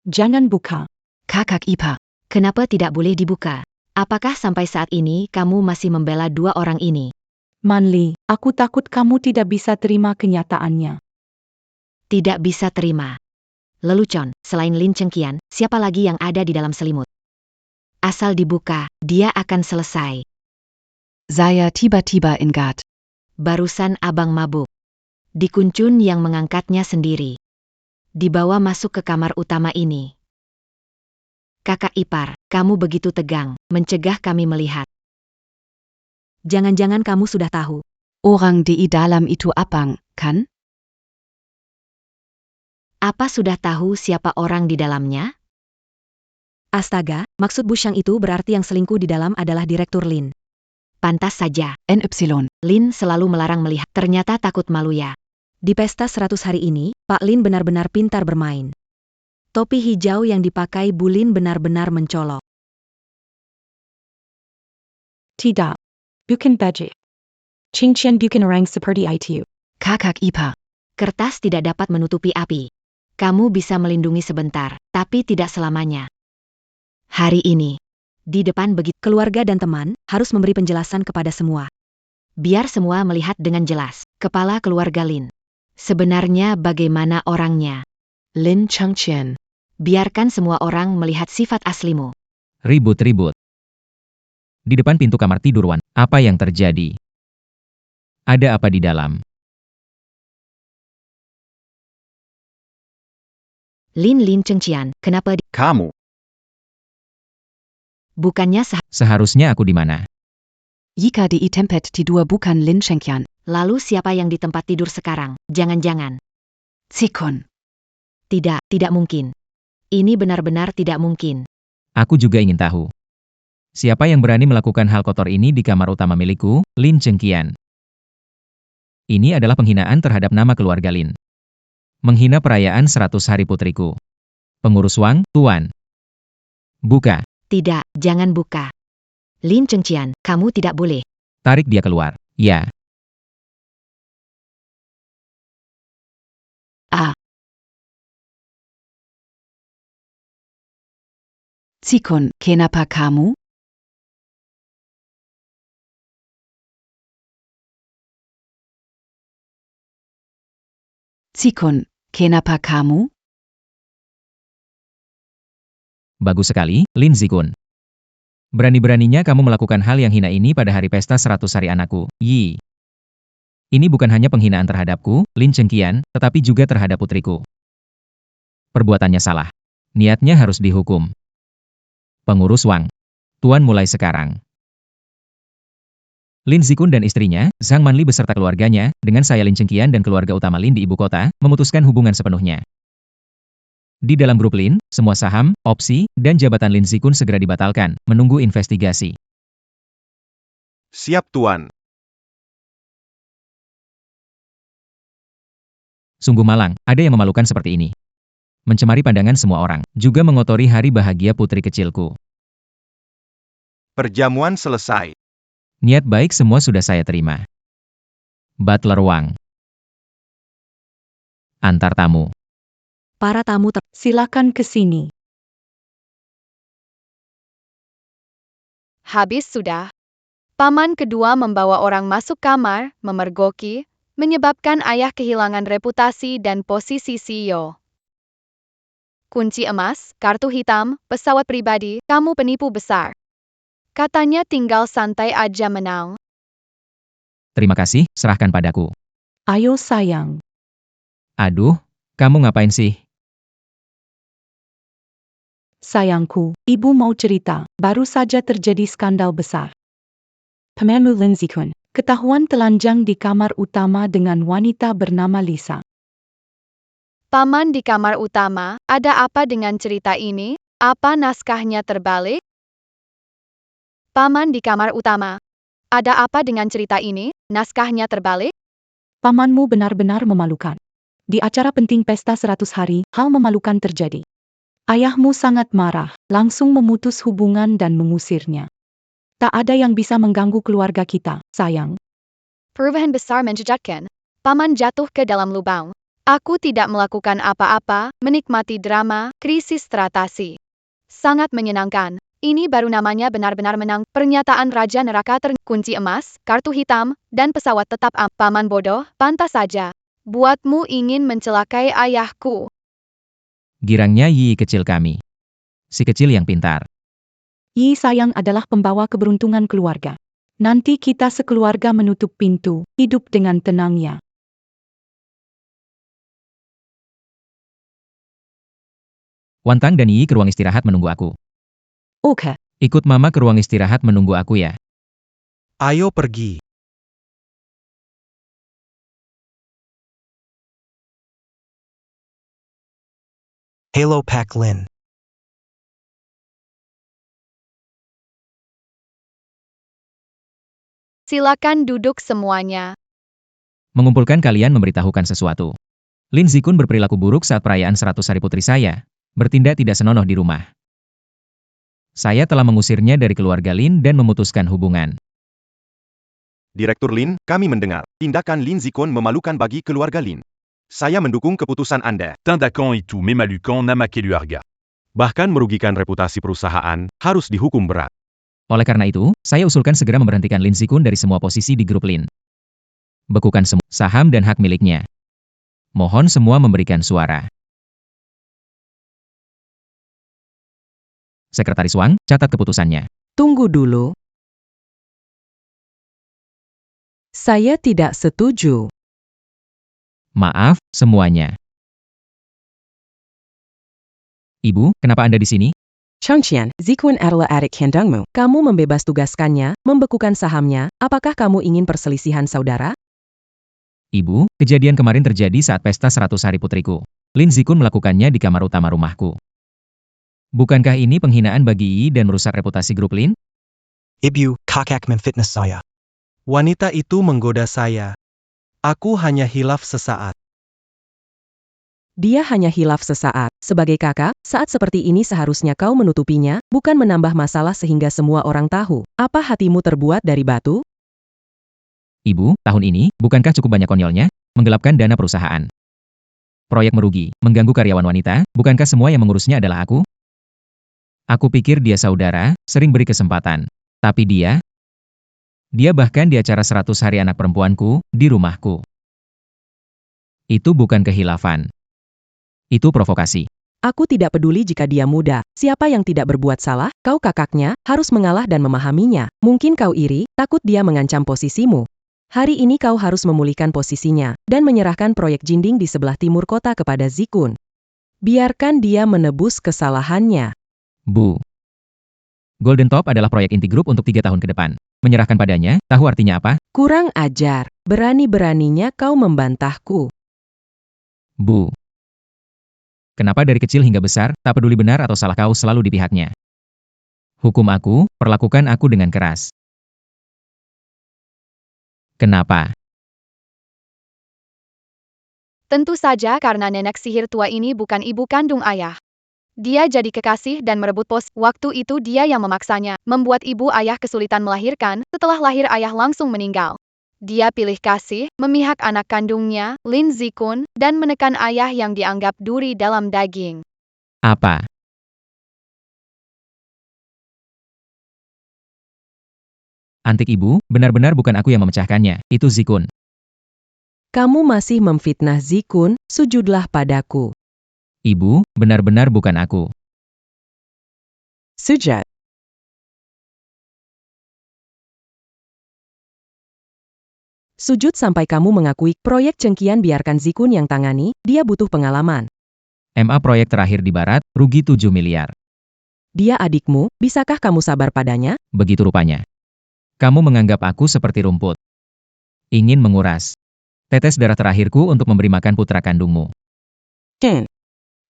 Jangan buka. Kakak Ipa. Kenapa tidak boleh dibuka? Apakah sampai saat ini kamu masih membela dua orang ini? Manli, aku takut kamu tidak bisa terima kenyataannya. Tidak bisa terima. Lelucon, selain Lin Chengqian, siapa lagi yang ada di dalam selimut? Asal dibuka, dia akan selesai. Saya tiba-tiba ingat. Barusan abang mabuk. Dikuncun yang mengangkatnya sendiri. Dibawa masuk ke kamar utama ini. Kakak ipar, kamu begitu tegang, mencegah kami melihat. Jangan-jangan kamu sudah tahu. Orang di dalam itu abang, kan? Apa sudah tahu siapa orang di dalamnya? Astaga, maksud Bushang itu berarti yang selingkuh di dalam adalah Direktur Lin. Pantas saja. NY. Lin selalu melarang melihat, ternyata takut malu ya. Di pesta 100 hari ini, Pak Lin benar-benar pintar bermain. Topi hijau yang dipakai Bu Lin benar-benar mencolok. Tidak. Bukan baju. Qingqian bukan orang seperti itu. Kakak ipar. Kertas tidak dapat menutupi api. Kamu bisa melindungi sebentar, tapi tidak selamanya. Hari ini, di depan begitu keluarga dan teman, harus memberi penjelasan kepada semua. Biar semua melihat dengan jelas, kepala keluarga Lin. Sebenarnya bagaimana orangnya? Lin Chengqian. Biarkan semua orang melihat sifat aslimu. Ribut-ribut. Di depan pintu kamar tidur Wan, apa yang terjadi? Ada apa di dalam? Lin Chengqian, kenapa Kamu. bukannya Seharusnya aku di mana? Jika di tempat tidur bukan Lin Chengqian. lalu siapa yang di tempat tidur sekarang? Jangan-jangan. Cikon. Tidak mungkin. Ini benar-benar tidak mungkin. Aku juga ingin tahu. Siapa yang berani melakukan hal kotor ini di kamar utama milikku, Lin Chengqian? Ini adalah penghinaan terhadap nama keluarga Lin. Menghina perayaan 100 hari putriku. Pengurus Wang, Tuan. Buka. Tidak, jangan buka. Lin Chengqian, kamu tidak boleh. Tarik dia keluar. Ya. Cikon, kenapa kamu? Cikon, kenapa kamu? Bagus sekali, Lin Zikun. Berani-beraninya kamu melakukan hal yang hina ini pada hari pesta 100 hari anakku, Yi. Ini bukan hanya penghinaan terhadapku, Lin Chengqian, tetapi juga terhadap putriku. Perbuatannya salah. Niatnya harus dihukum. Pengurus Wang. Tuan mulai sekarang. Lin Zikun dan istrinya, Zhang Manli beserta keluarganya, dengan saya Lin Chengqian dan keluarga utama Lin di ibu kota, memutuskan hubungan sepenuhnya. Di dalam grup Lin, semua saham, opsi, dan jabatan Lin Zikun segera dibatalkan, menunggu investigasi. Siap, Tuan. Sungguh malang, ada yang memalukan seperti ini. Mencemari pandangan semua orang, juga mengotori hari bahagia putri kecilku. Perjamuan selesai. Niat baik semua sudah saya terima. Butler Wang. Antar tamu. Para tamu Silakan ke sini. Habis sudah. Paman kedua membawa orang masuk kamar, memergoki, menyebabkan ayah kehilangan reputasi dan posisi CEO. Kunci emas, kartu hitam, pesawat pribadi, kamu penipu besar. Katanya tinggal santai aja menang. Terima kasih, serahkan padaku. Ayo sayang. Aduh, kamu ngapain sih? Sayangku, ibu mau cerita, baru saja terjadi skandal besar. Pemamu Lin Zikun, ketahuan telanjang di kamar utama dengan wanita bernama Lisa. Paman di kamar utama, ada apa dengan cerita ini? Apa naskahnya terbalik? Paman di kamar utama, ada apa dengan cerita ini? Naskahnya terbalik? Pamanmu benar-benar memalukan. Di acara penting pesta 100 hari, hal memalukan terjadi. Ayahmu sangat marah, langsung memutus hubungan dan mengusirnya. Tak ada yang bisa mengganggu keluarga kita, sayang. Perubahan besar menjejaskan. Paman jatuh ke dalam lubang. Aku tidak melakukan apa-apa, menikmati drama, krisis teratasi. Sangat menyenangkan. Ini baru namanya benar-benar menang. Pernyataan Raja Neraka kunci emas, kartu hitam, dan pesawat tetap paman bodoh, pantas saja. Buatmu ingin mencelakai ayahku. Girangnya Yi kecil kami. Si kecil yang pintar. Yi sayang adalah pembawa keberuntungan keluarga. Nanti kita sekeluarga menutup pintu, hidup dengan tenangnya. Wantang dan Yi ke ruang istirahat menunggu aku. Oke. Ikut mama ke ruang istirahat menunggu aku ya. Ayo pergi. Halo Pak Lin. Silakan duduk semuanya. Mengumpulkan kalian memberitahukan sesuatu. Lin Zikun berperilaku buruk saat perayaan 100 hari putri saya. Bertindak tidak senonoh di rumah. Saya telah mengusirnya dari keluarga Lin dan memutuskan hubungan. Direktur Lin, kami mendengar. Tindakan Lin Zikun memalukan bagi keluarga Lin. Saya mendukung keputusan Anda. Tindakan itu memalukan nama keluarga. Bahkan merugikan reputasi perusahaan, harus dihukum berat. Oleh karena itu, saya usulkan segera memberhentikan Lin Zikun dari semua posisi di grup Lin. Bekukan semua saham dan hak miliknya. Mohon semua memberikan suara. Sekretaris Wang, catat keputusannya. Tunggu dulu. Saya tidak setuju. Maaf, semuanya. Ibu, kenapa Anda di sini? Changqian, Zikun adalah adik kandungmu. Kamu membebas tugaskannya, membekukan sahamnya. Apakah kamu ingin perselisihan saudara? Ibu, kejadian kemarin terjadi saat pesta 100 hari putriku. Lin Zikun melakukannya di kamar utama rumahku. Bukankah ini penghinaan bagi Yi dan merusak reputasi grup Lin? Ibu, kakak memfitnah saya. Wanita itu menggoda saya. Aku hanya hilaf sesaat. Dia hanya hilaf sesaat. Sebagai kakak, saat seperti ini seharusnya kau menutupinya, bukan menambah masalah sehingga semua orang tahu. Apa hatimu terbuat dari batu? Ibu, tahun ini, bukankah cukup banyak konyolnya? Menggelapkan dana perusahaan. Proyek merugi, mengganggu karyawan wanita, bukankah semua yang mengurusnya adalah aku? Aku pikir dia saudara, sering beri kesempatan. Tapi dia bahkan di acara 100 hari anak perempuanku, di rumahku. Itu bukan kehilafan. Itu provokasi. Aku tidak peduli jika dia muda. Siapa yang tidak berbuat salah, kau kakaknya, harus mengalah dan memahaminya. Mungkin kau iri, takut dia mengancam posisimu. Hari ini kau harus memulihkan posisinya, dan menyerahkan proyek Jinding di sebelah timur kota kepada Zikun. Biarkan dia menebus kesalahannya. Bu. Golden Top adalah proyek inti grup untuk 3 tahun ke depan. Menyerahkan padanya, tahu artinya apa? Kurang ajar. Berani-beraninya kau membantahku. Bu. Kenapa dari kecil hingga besar, tak peduli benar atau salah kau selalu di pihaknya? Hukum aku, perlakukan aku dengan keras. Kenapa? Tentu saja karena nenek sihir tua ini bukan ibu kandung ayah. Dia jadi kekasih dan merebut pos. Waktu itu dia yang memaksanya, membuat ibu ayah kesulitan melahirkan. Setelah lahir ayah langsung meninggal. Dia pilih kasih, memihak anak kandungnya, Lin Zikun, dan menekan ayah yang dianggap duri dalam daging. Apa? Antik ibu, benar-benar bukan aku yang memecahkannya, itu Zikun. Kamu masih memfitnah Zikun, sujudlah padaku. Ibu, benar-benar bukan aku. Sujud. Sujud sampai kamu mengakui proyek Cengkian biarkan Zikun yang tangani, dia butuh pengalaman. MA proyek terakhir di barat, rugi 7 miliar. Dia adikmu, bisakah kamu sabar padanya? Begitu rupanya. Kamu menganggap aku seperti rumput. Ingin menguras tetes darah terakhirku untuk memberi makan putra kandungmu. Ken.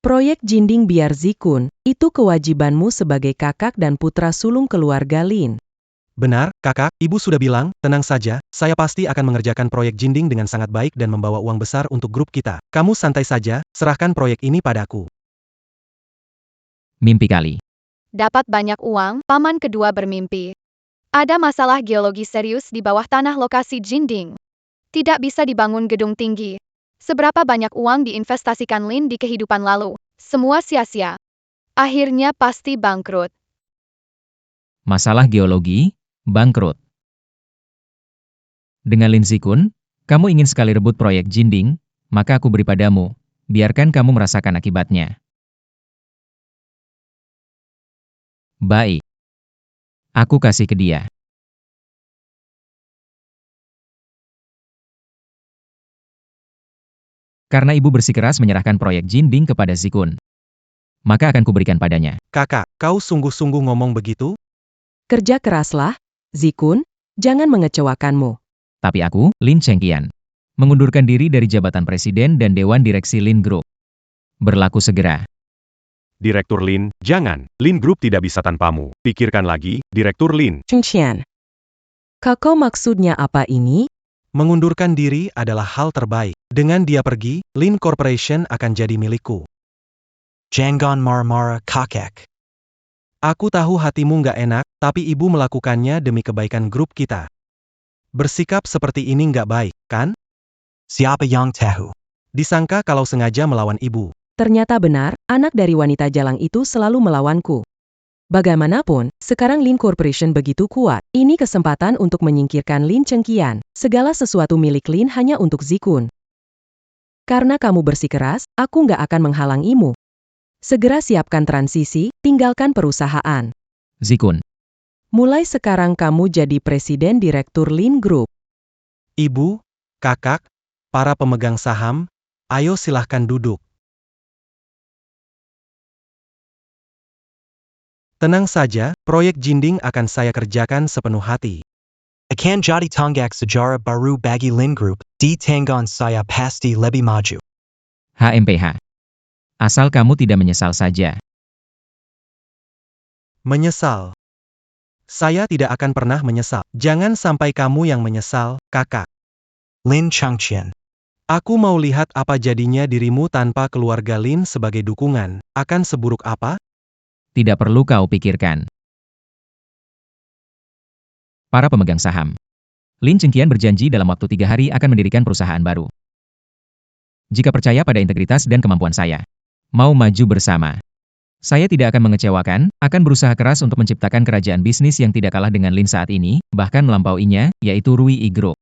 Proyek Jinding biar Zikun, itu kewajibanmu sebagai kakak dan putra sulung keluarga Lin. Benar, kakak, ibu sudah bilang, tenang saja, saya pasti akan mengerjakan proyek Jinding dengan sangat baik dan membawa uang besar untuk grup kita. Kamu santai saja, serahkan proyek ini padaku. Mimpi kali. Dapat banyak uang, paman kedua bermimpi. Ada masalah geologi serius di bawah tanah lokasi Jinding. Tidak bisa dibangun gedung tinggi. Seberapa banyak uang diinvestasikan Lin di kehidupan lalu? Semua sia-sia. Akhirnya pasti bangkrut. Masalah geologi, bangkrut. Dengan Lin Zikun, kamu ingin sekali rebut proyek Jinding, maka aku beri padamu. Biarkan kamu merasakan akibatnya. Baik. Aku kasih ke dia. Karena ibu bersikeras menyerahkan proyek Jinding kepada Zikun, maka akan kuberikan padanya. Kakak, kau sungguh-sungguh ngomong begitu? Kerja keraslah, Zikun, jangan mengecewakanmu. Tapi aku, Lin Chengqian, mengundurkan diri dari jabatan presiden dan dewan direksi Lin Group. Berlaku segera. Direktur Lin, jangan. Lin Group tidak bisa tanpamu. Pikirkan lagi, Direktur Lin. Chengqian. Kakak maksudnya apa ini? Mengundurkan diri adalah hal terbaik. Dengan dia pergi, Lin Corporation akan jadi milikku. Jangan marah-marah, kakak. Aku tahu hatimu nggak enak, tapi ibu melakukannya demi kebaikan grup kita. Bersikap seperti ini nggak baik, kan? Siapa yang tahu? Disangka kalau sengaja melawan ibu. Ternyata benar, anak dari wanita jalang itu selalu melawanku. Bagaimanapun, sekarang Lin Corporation begitu kuat. Ini kesempatan untuk menyingkirkan Lin Chengqian. Segala sesuatu milik Lin hanya untuk Zikun. Karena kamu bersikeras, aku nggak akan menghalangimu. Segera siapkan transisi, tinggalkan perusahaan. Zikun. Mulai sekarang kamu jadi presiden direktur Lin Group. Ibu, kakak, para pemegang saham, ayo silahkan duduk. Tenang saja, proyek Jinding akan saya kerjakan sepenuh hati. Akan jadi tonggak sejarah baru bagi Lin Group, di tangan saya pasti lebih maju. HMPH. Asal kamu tidak menyesal saja. Menyesal. Saya tidak akan pernah menyesal. Jangan sampai kamu yang menyesal, kakak. Lin Chengqian. Aku mau lihat apa jadinya dirimu tanpa keluarga Lin sebagai dukungan. Akan seburuk apa? Tidak perlu kau pikirkan. Para pemegang saham. Lin Chengqian berjanji dalam waktu 3 hari akan mendirikan perusahaan baru. Jika percaya pada integritas dan kemampuan saya, mau maju bersama. Saya tidak akan mengecewakan, akan berusaha keras untuk menciptakan kerajaan bisnis yang tidak kalah dengan Lin saat ini, bahkan melampauinya, yaitu Rui I Group.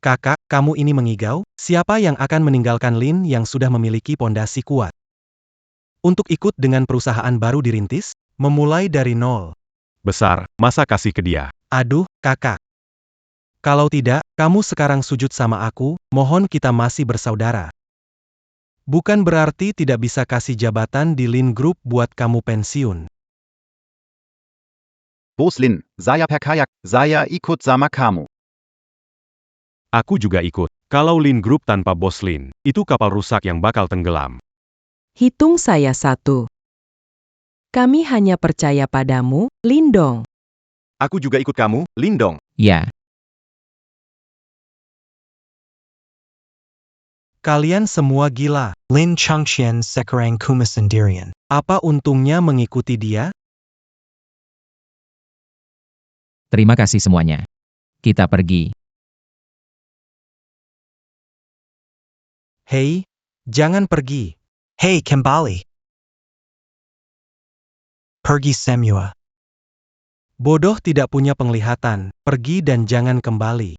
Kakak, kamu ini mengigau? Siapa yang akan meninggalkan Lin yang sudah memiliki pondasi kuat? Untuk ikut dengan perusahaan baru dirintis? Memulai dari nol. Besar, masa kasih ke dia? Aduh, kakak. Kalau tidak, kamu sekarang sujud sama aku, mohon kita masih bersaudara. Bukan berarti tidak bisa kasih jabatan di Lin Group buat kamu pensiun. Bos Lin, saya percaya, saya ikut sama kamu. Aku juga ikut. Kalau Lin Group tanpa Bos Lin, itu kapal rusak yang bakal tenggelam. Hitung saya 1. Kami hanya percaya padamu, Lindong. Aku juga ikut kamu, Lindong. Ya. Kalian semua gila. Lin Chengqian sekarang cuma sendirian. Apa untungnya mengikuti dia? Terima kasih semuanya. Kita pergi. Hei, jangan pergi. Hey, kembali. Pergi semua. Bodoh tidak punya penglihatan, pergi dan jangan kembali.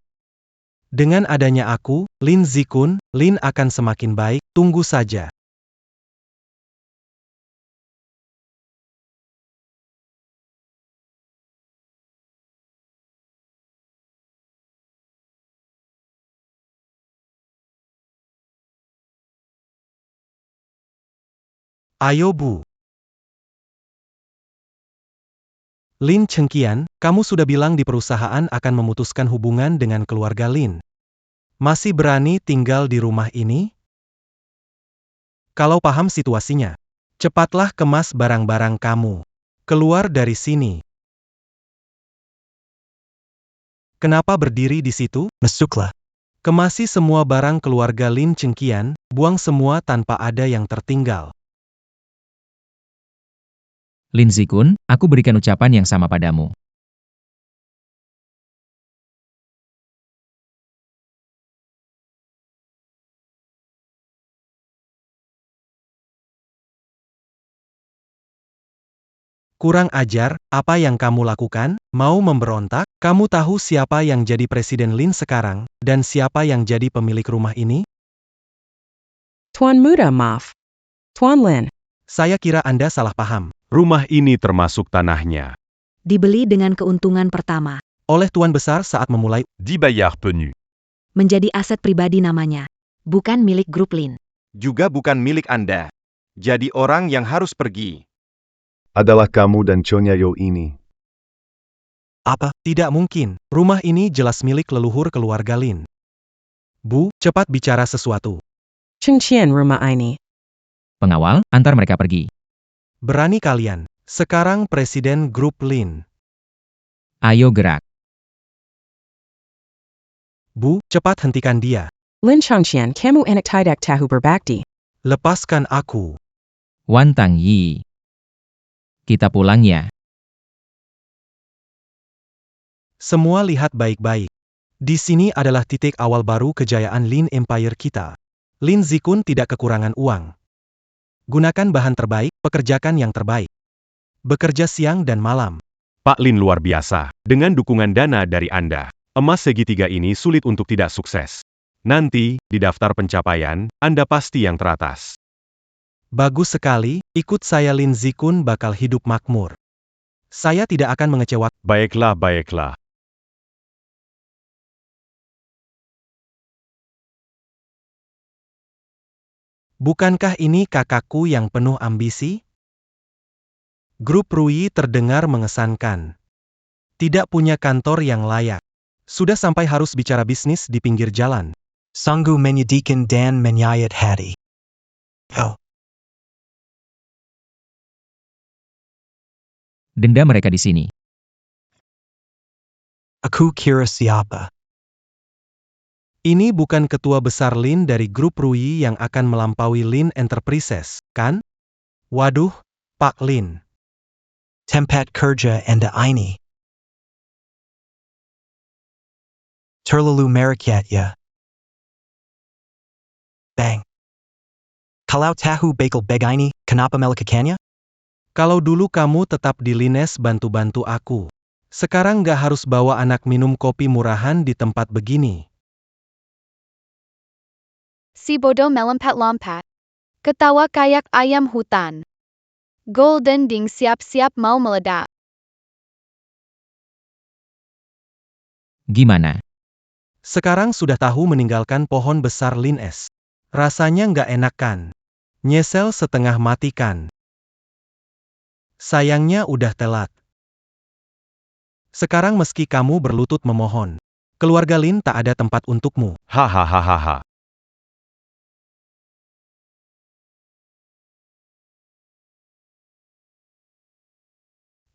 Dengan adanya aku, Lin Zikun, Lin akan semakin baik, tunggu saja. Ayo Bu. Lin Chengqian, kamu sudah bilang di perusahaan akan memutuskan hubungan dengan keluarga Lin. Masih berani tinggal di rumah ini? Kalau paham situasinya, cepatlah kemas barang-barang kamu. Keluar dari sini. Kenapa berdiri di situ? Masuklah. Kemasi semua barang keluarga Lin Chengqian, buang semua tanpa ada yang tertinggal. Lin Zikun, aku berikan ucapan yang sama padamu. Kurang ajar, apa yang kamu lakukan? Mau memberontak? Kamu tahu siapa yang jadi Presiden Lin sekarang, dan siapa yang jadi pemilik rumah ini? Tuan Muda, maaf. Tuan Lin. Saya kira Anda salah paham. Rumah ini termasuk tanahnya. Dibeli dengan keuntungan pertama. Oleh Tuan Besar saat memulai, 10 Bayard Penu. Menjadi aset pribadi namanya. Bukan milik grup Lin. Juga bukan milik Anda. Jadi orang yang harus pergi. Adalah kamu dan Chonyayo ini. apa? Tidak mungkin. Rumah ini jelas milik leluhur keluarga Lin. Bu, cepat bicara sesuatu. Chengqian rumah ini. Pengawal, antar mereka pergi. Berani kalian. Sekarang Presiden Grup Lin. Ayo gerak. Bu, cepat hentikan dia. Lin Chengqian, kamu anak tidak tahu berbakti. Lepaskan aku. Wan Tang Yi. Kita pulang ya. Semua lihat baik-baik. Di sini adalah titik awal baru kejayaan Lin Empire kita. Lin Zikun tidak kekurangan uang. Gunakan bahan terbaik, pekerjakan yang terbaik. Bekerja siang dan malam. Pak Lin luar biasa. Dengan dukungan dana dari Anda, emas segitiga ini sulit untuk tidak sukses. Nanti, di daftar pencapaian, Anda pasti yang teratas. Bagus sekali, ikut saya Lin Zikun bakal hidup makmur. Saya tidak akan mengecewakan. Baiklah, baiklah. Bukankah ini kakakku yang penuh ambisi? Grup Rui terdengar mengesankan. Tidak punya kantor yang layak. Sudah sampai harus bicara bisnis di pinggir jalan. Sanggu menyedihkan dan menyayat hati. Oh. Denda mereka di sini. Aku kira siapa? Ini bukan ketua besar Lin dari grup Rui yang akan melampaui Lin Enterprises, kan? Waduh, Pak Lin. Tempat kerja Anda ini. Terlalu merakyat ya. Bang. Kalau tahu bagel begini, kenapa melakukannya? Kalau dulu kamu tetap di Lines bantu-bantu aku. Sekarang nggak harus bawa anak minum kopi murahan di tempat begini. Si bodoh melompat-lompat. Ketawa kayak ayam hutan. Golden Ding siap-siap mau meledak. Gimana? Sekarang sudah tahu meninggalkan pohon besar Lines. Rasanya nggak enak kan? Nyesel setengah mati kan? Sayangnya udah telat. Sekarang meski kamu berlutut memohon, keluarga Lin tak ada tempat untukmu. Hahaha.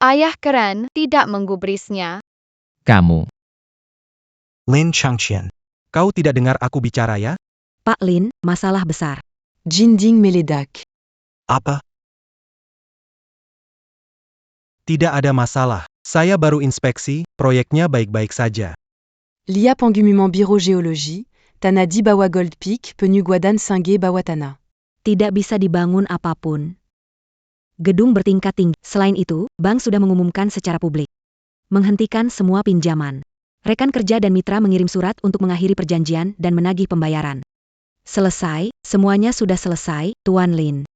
Ayah keren, tidak menggubrisnya. Kamu. Lin Chengqian. Kau tidak dengar aku bicara ya? Pak Lin, masalah besar. Jinding meledak. Apa? Tidak ada masalah. Saya baru inspeksi, proyeknya baik-baik saja. Lia pengumuman biro geologi, Tana di bawa Gold Peak, penyu Guadan Singge bawa tanah. Tidak bisa dibangun apapun. Gedung bertingkat tinggi. Selain itu, bank sudah mengumumkan secara publik. Menghentikan semua pinjaman. Rekan kerja dan mitra mengirim surat untuk mengakhiri perjanjian dan menagih pembayaran. Selesai, semuanya sudah selesai, Tuan Lin.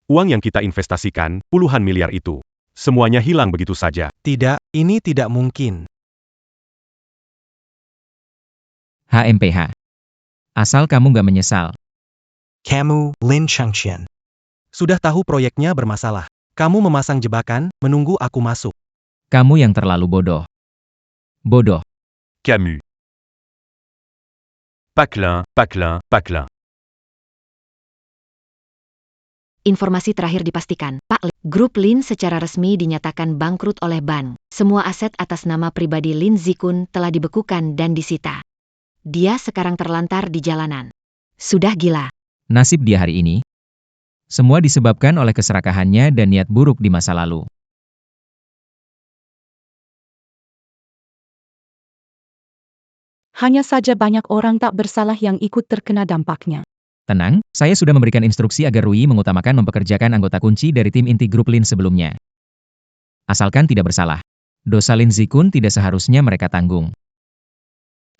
Uang yang kita investasikan, puluhan miliar itu. Semuanya hilang begitu saja. Tidak, ini tidak mungkin. HMPH. Asal kamu nggak menyesal. Kamu, Lin Chengqian. Sudah tahu proyeknya bermasalah. Kamu memasang jebakan, menunggu aku masuk. Kamu yang terlalu bodoh. Bodoh. Camus. Paclin, Paclin, Paclin. Informasi terakhir dipastikan, Pak Lin. Grup Lin secara resmi dinyatakan bangkrut oleh bank. Semua aset atas nama pribadi Lin Zikun telah dibekukan dan disita. Dia sekarang terlantar di jalanan. Sudah gila. Nasib dia hari ini. Semua disebabkan oleh keserakahannya dan niat buruk di masa lalu. Hanya saja banyak orang tak bersalah yang ikut terkena dampaknya. Tenang, saya sudah memberikan instruksi agar Rui mengutamakan mempekerjakan anggota kunci dari tim inti grup Lin sebelumnya. Asalkan tidak bersalah. Dosa Lin Zikun tidak seharusnya mereka tanggung.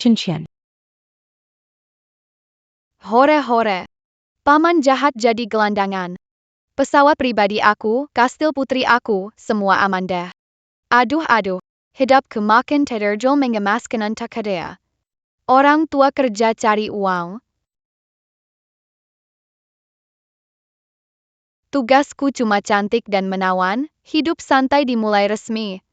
Cincian. Hore-hore. Paman jahat jadi gelandangan. Pesawat pribadi aku, kastil putri aku, semua aman dah. Aduh. Hidupku makin terjol mengemaskan tak ada. Orang tua kerja cari uang. Tugasku cuma cantik dan menawan, hidup santai dimulai resmi.